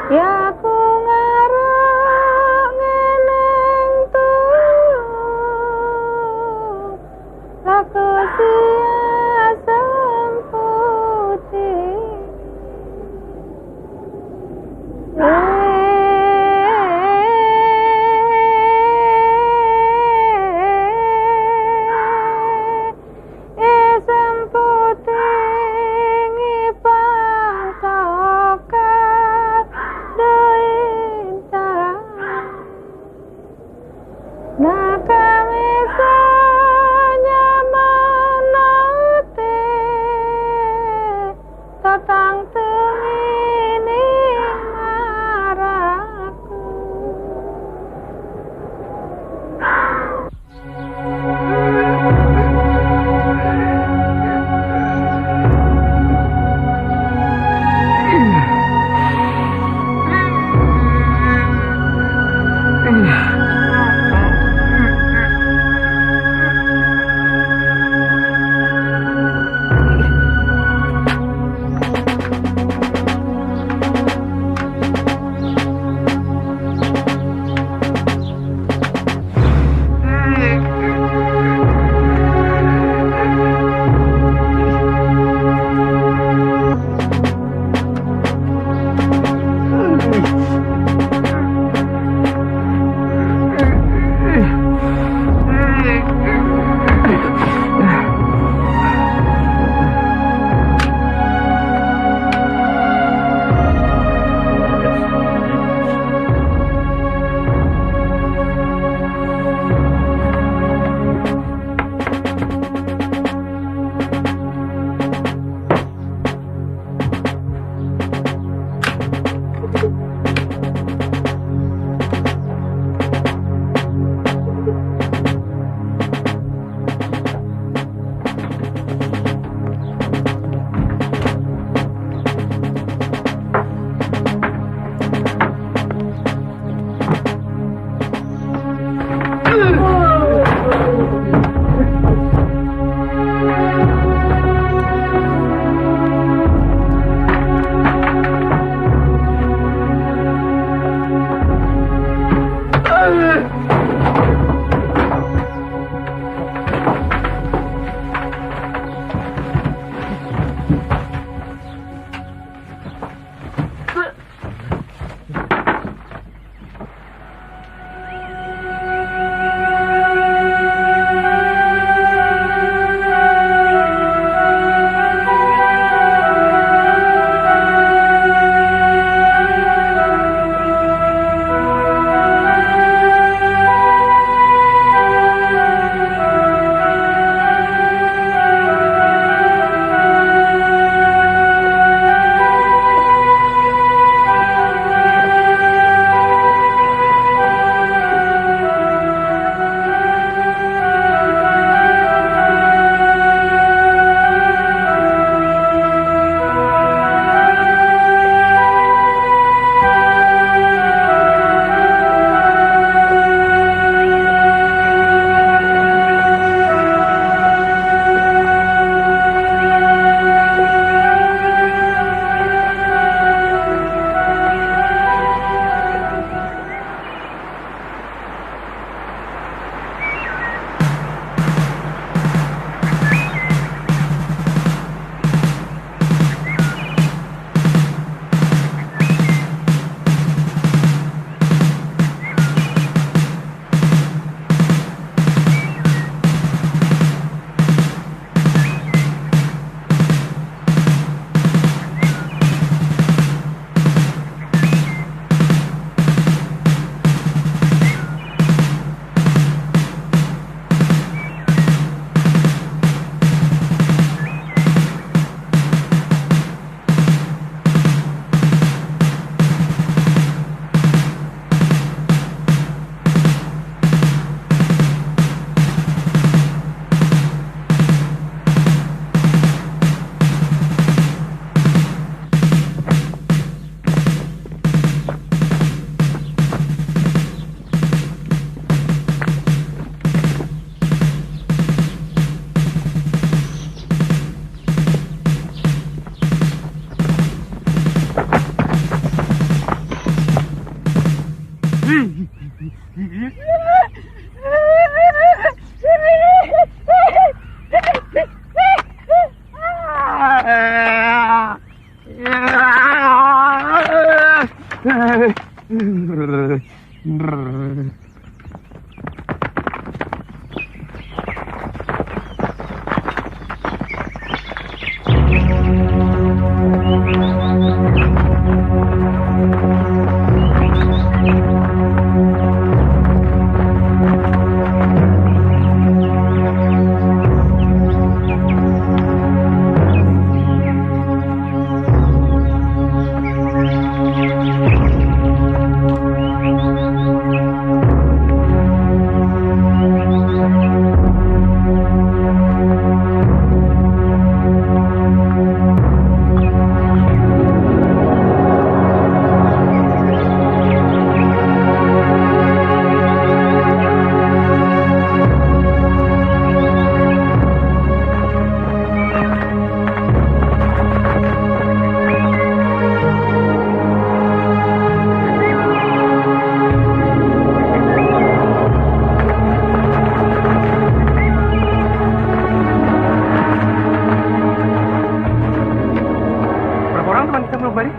Ya ku ngarep ngeneng tulu laku sia semputi semputi ngipang sokat dointa nah kami menate tatang tengini maraku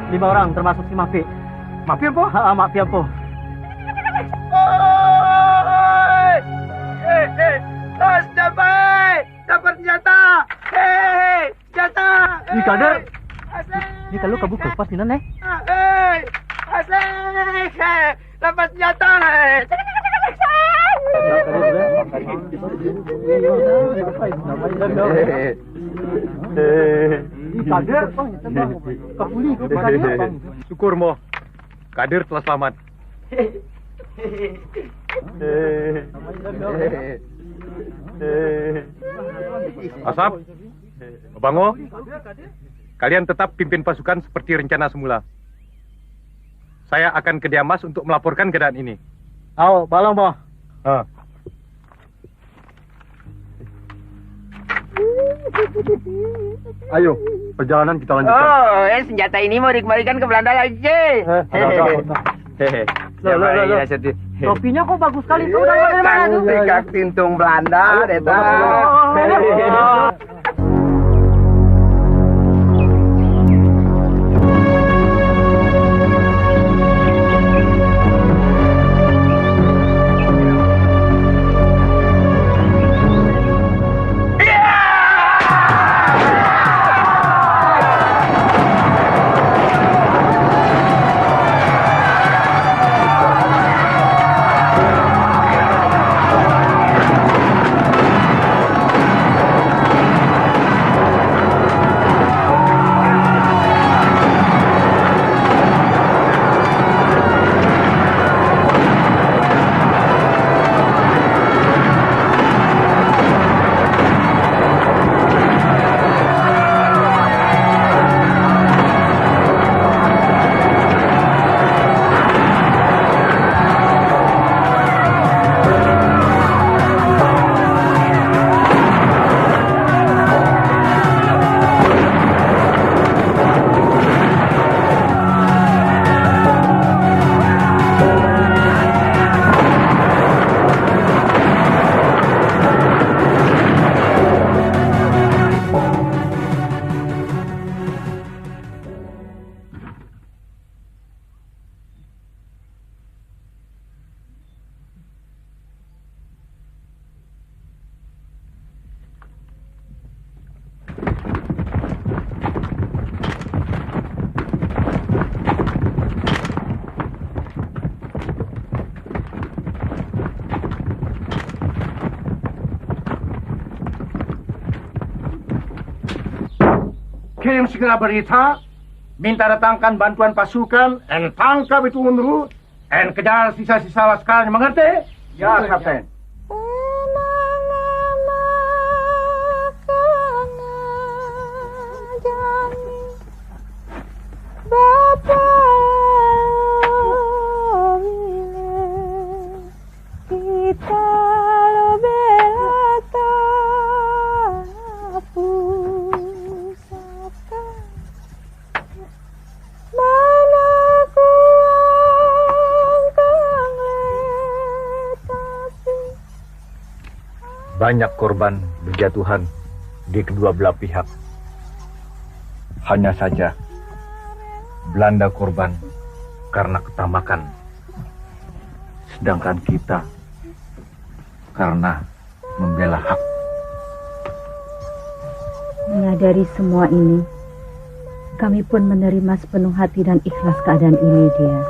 5 orang termasuk si Mafi. Mafi apa? Mafi apa? Bos, dapat senjata. Hei, senjata. Ni kader. Ni kalau kabur kepas ni nane. Hei, asik. Dapat senjata. Syukur Mo, Kadir telah selamat. Asap, Bango, kalian tetap pimpin pasukan seperti rencana semula. Saya akan ke Diamas untuk melaporkan keadaan ini. Balong Mo. Ayo, perjalanan kita lanjutkan. Oh, senjata ini mau dikembalikan ke Belanda lagi. Topinya kok bagus sekali tuh. Dari mana tuh? Tikak tintung Belanda, Deta. Kirim segera berita, minta datangkan bantuan pasukan, dan tangkap itu menurut, dan kejar sisa-sisa laskarnya, mengerti? Ya, Kapten. Mana kuang kang banyak korban berjatuhan di kedua belah pihak. Hanya saja Belanda korban karena ketamakan, sedangkan kita karena membela hak. Menyadari semua ini, kami pun menerima sepenuh hati dan ikhlas keadaan ini, dia.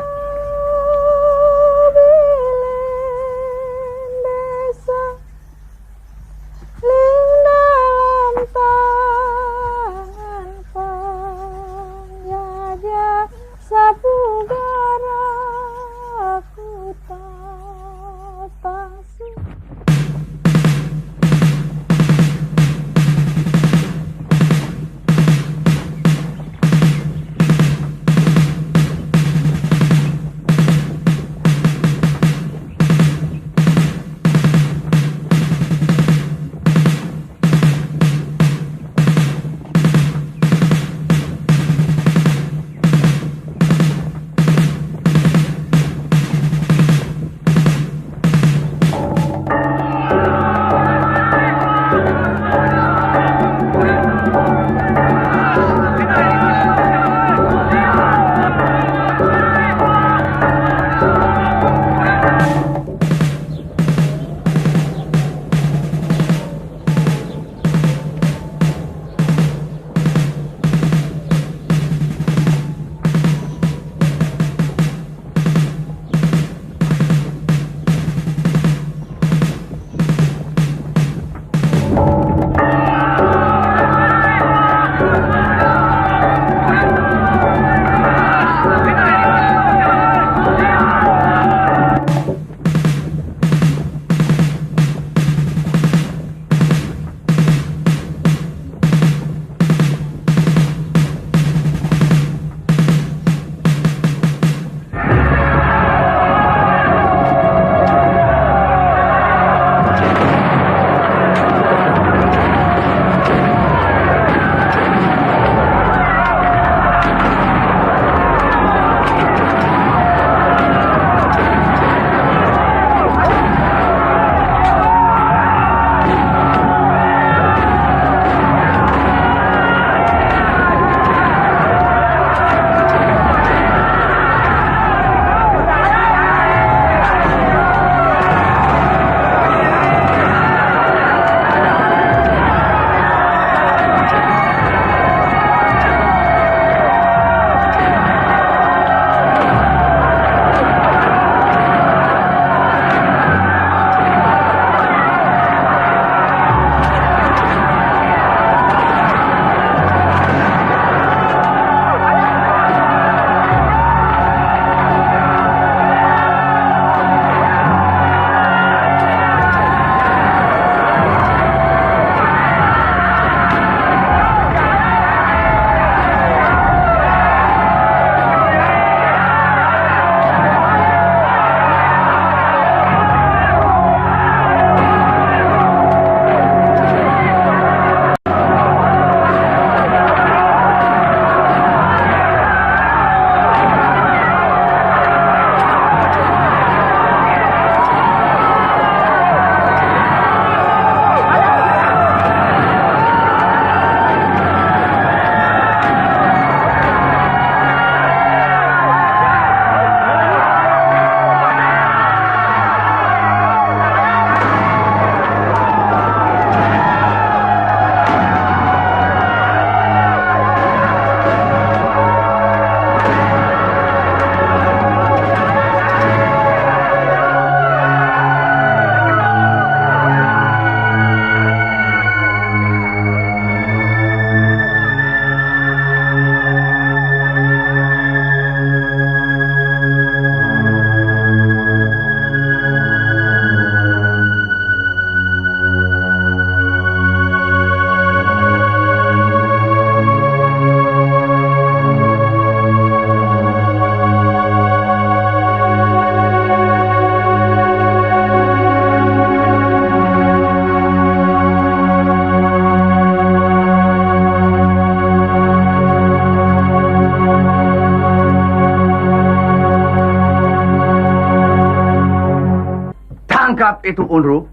Tangkap itu Unru.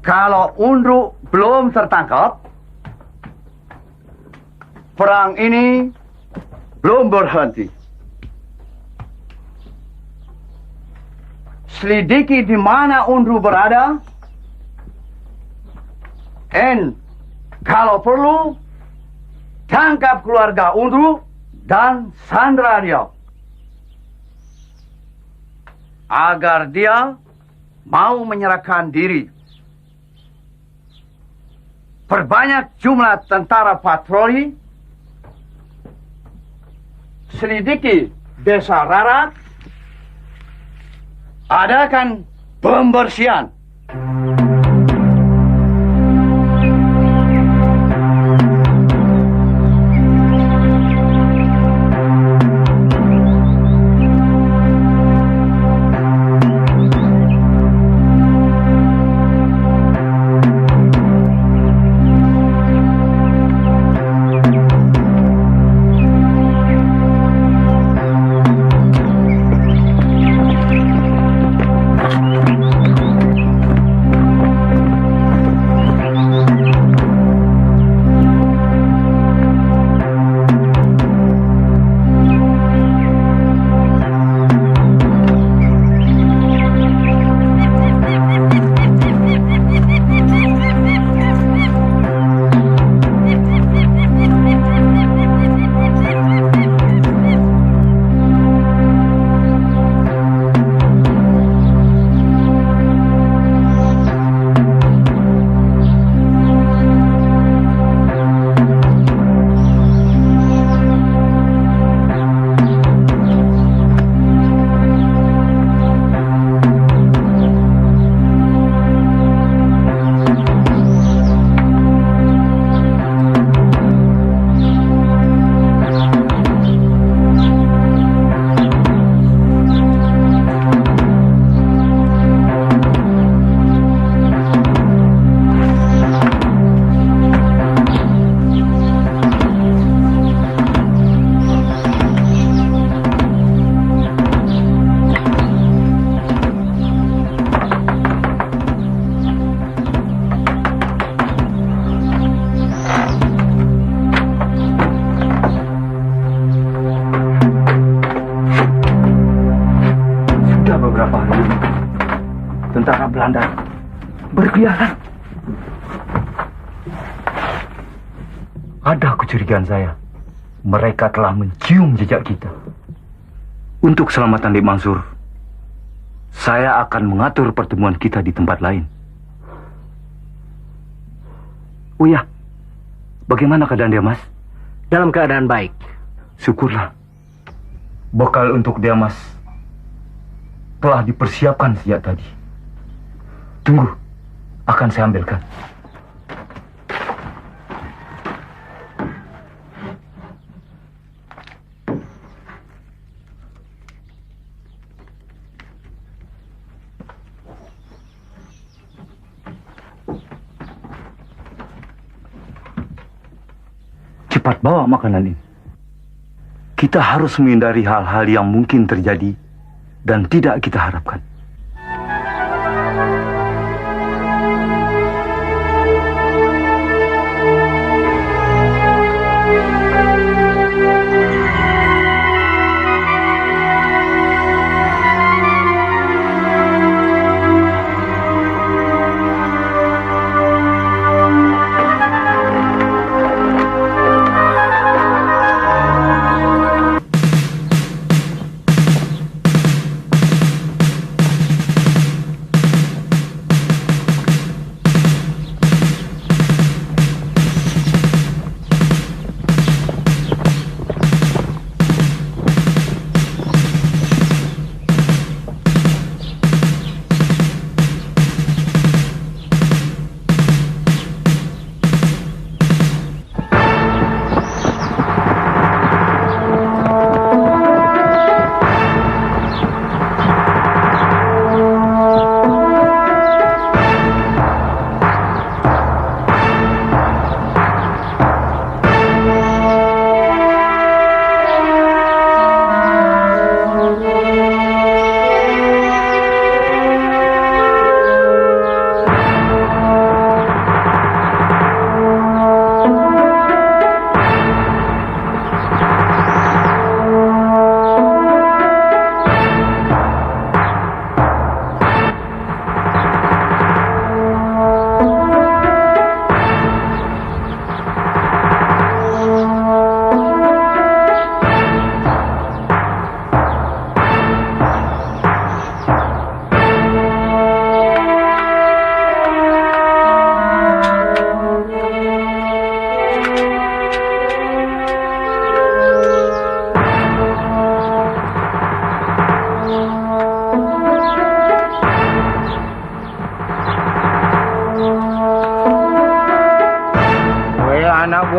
Kalau Undru belum tertangkap, perang ini belum berhenti. Selidiki di mana Undru berada, dan kalau perlu, tangkap keluarga Undru dan sandra dia. Agar dia mau menyerahkan diri. Perbanyak jumlah tentara patroli, selidiki desa Rarak, adakan pembersihan. Tentara Belanda berkeliaran. Ada kecurigaan saya. Mereka telah mencium jejak kita. Untuk keselamatan Dek Mansur, saya akan mengatur pertemuan kita di tempat lain. Oh ya, bagaimana keadaan dia, Mas? Dalam keadaan baik. Syukurlah. Bekal untuk dia, Mas, telah dipersiapkan sejak tadi. Tunggu, akan saya ambilkan. Cepat bawa makanan ini. Kita harus menghindari hal-hal yang mungkin terjadi dan tidak kita harapkan.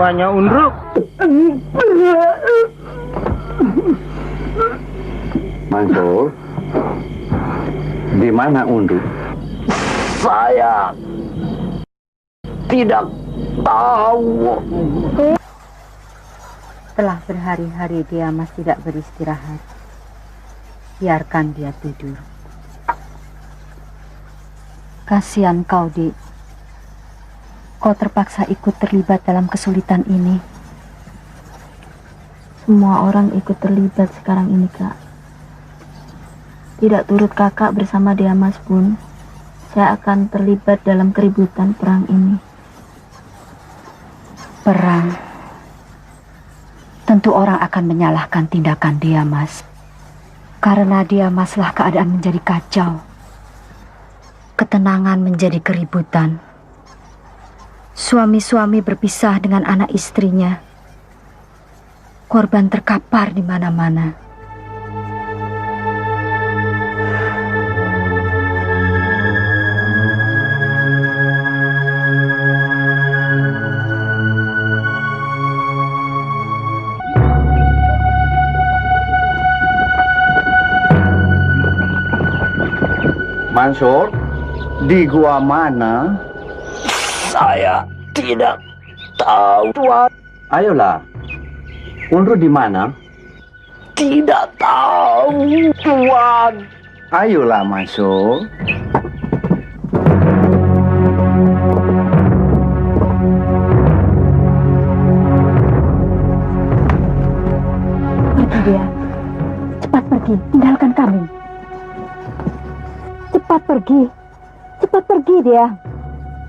jiwanya Undru. Mansur, di mana Undru? Saya tidak tahu. Telah berhari-hari Diamas tidak beristirahat. Biarkan dia tidur. Kasihan kau, Dik. Kau terpaksa ikut terlibat dalam kesulitan ini. Semua orang ikut terlibat sekarang ini, Kak. Tidak turut kakak bersama Diamas pun, saya akan terlibat dalam keributan perang ini. Perang. Tentu orang akan menyalahkan tindakan Diamas. Karena Diamaslah keadaan menjadi kacau. Ketenangan menjadi keributan. Suami-suami berpisah dengan anak istrinya. Korban terkapar di mana-mana. Mansur, di gua mana? Saya tidak tahu, Tuan. Ayolah, Undru di mana? Tidak tahu, Tuan. Ayolah, Mansur. Pergi dia. Cepat pergi, tinggalkan kami. Cepat pergi. Cepat pergi dia.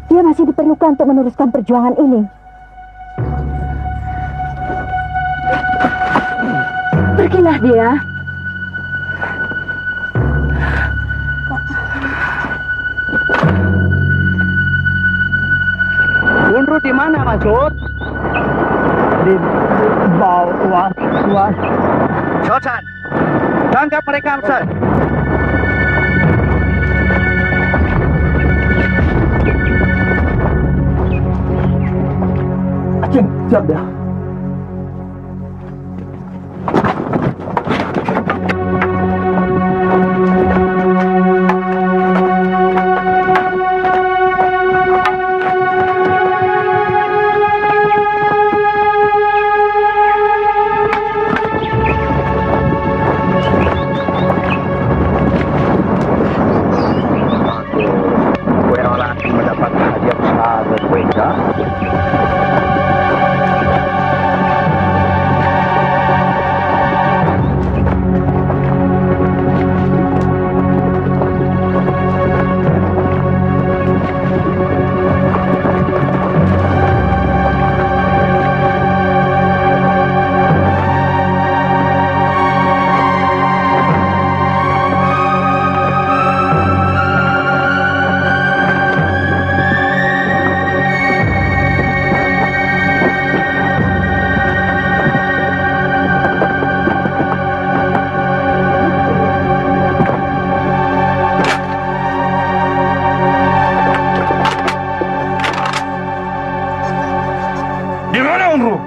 Dia masih diperlukan untuk meneruskan perjuangan ini. Pergilah dia. Undru di mana, Mansur? Di bawah, Tuan. Shosan, tangkap mereka, Amsar. Siap dah. Aku mendapatkan hadiah besar dari mereka. Di mana Undru?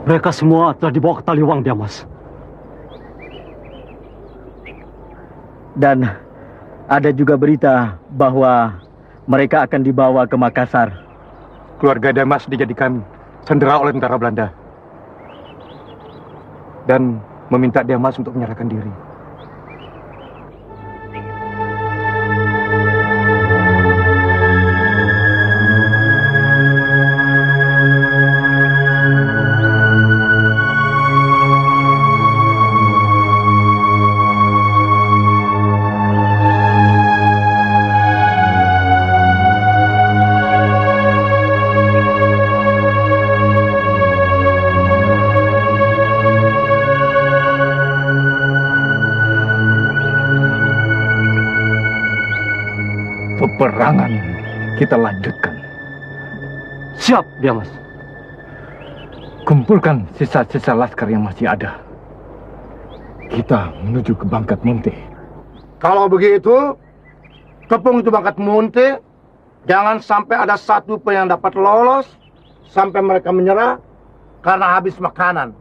Mereka semua telah dibawa ke Taliwang, Diamas. Dan ada juga berita bahwa mereka akan dibawa ke Makassar. Keluarga Diamas dijadikan sandera oleh tentara Belanda dan meminta Diamas untuk menyerahkan diri. Peperangan kita lanjutkan. Siap, Diamas. Kumpulkan sisa-sisa laskar yang masih ada. Kita menuju ke Bangkat Munte. Kalau begitu, kepung itu Bangkat Munte. Jangan sampai ada satu pun yang dapat lolos sampai mereka menyerah karena habis makanan.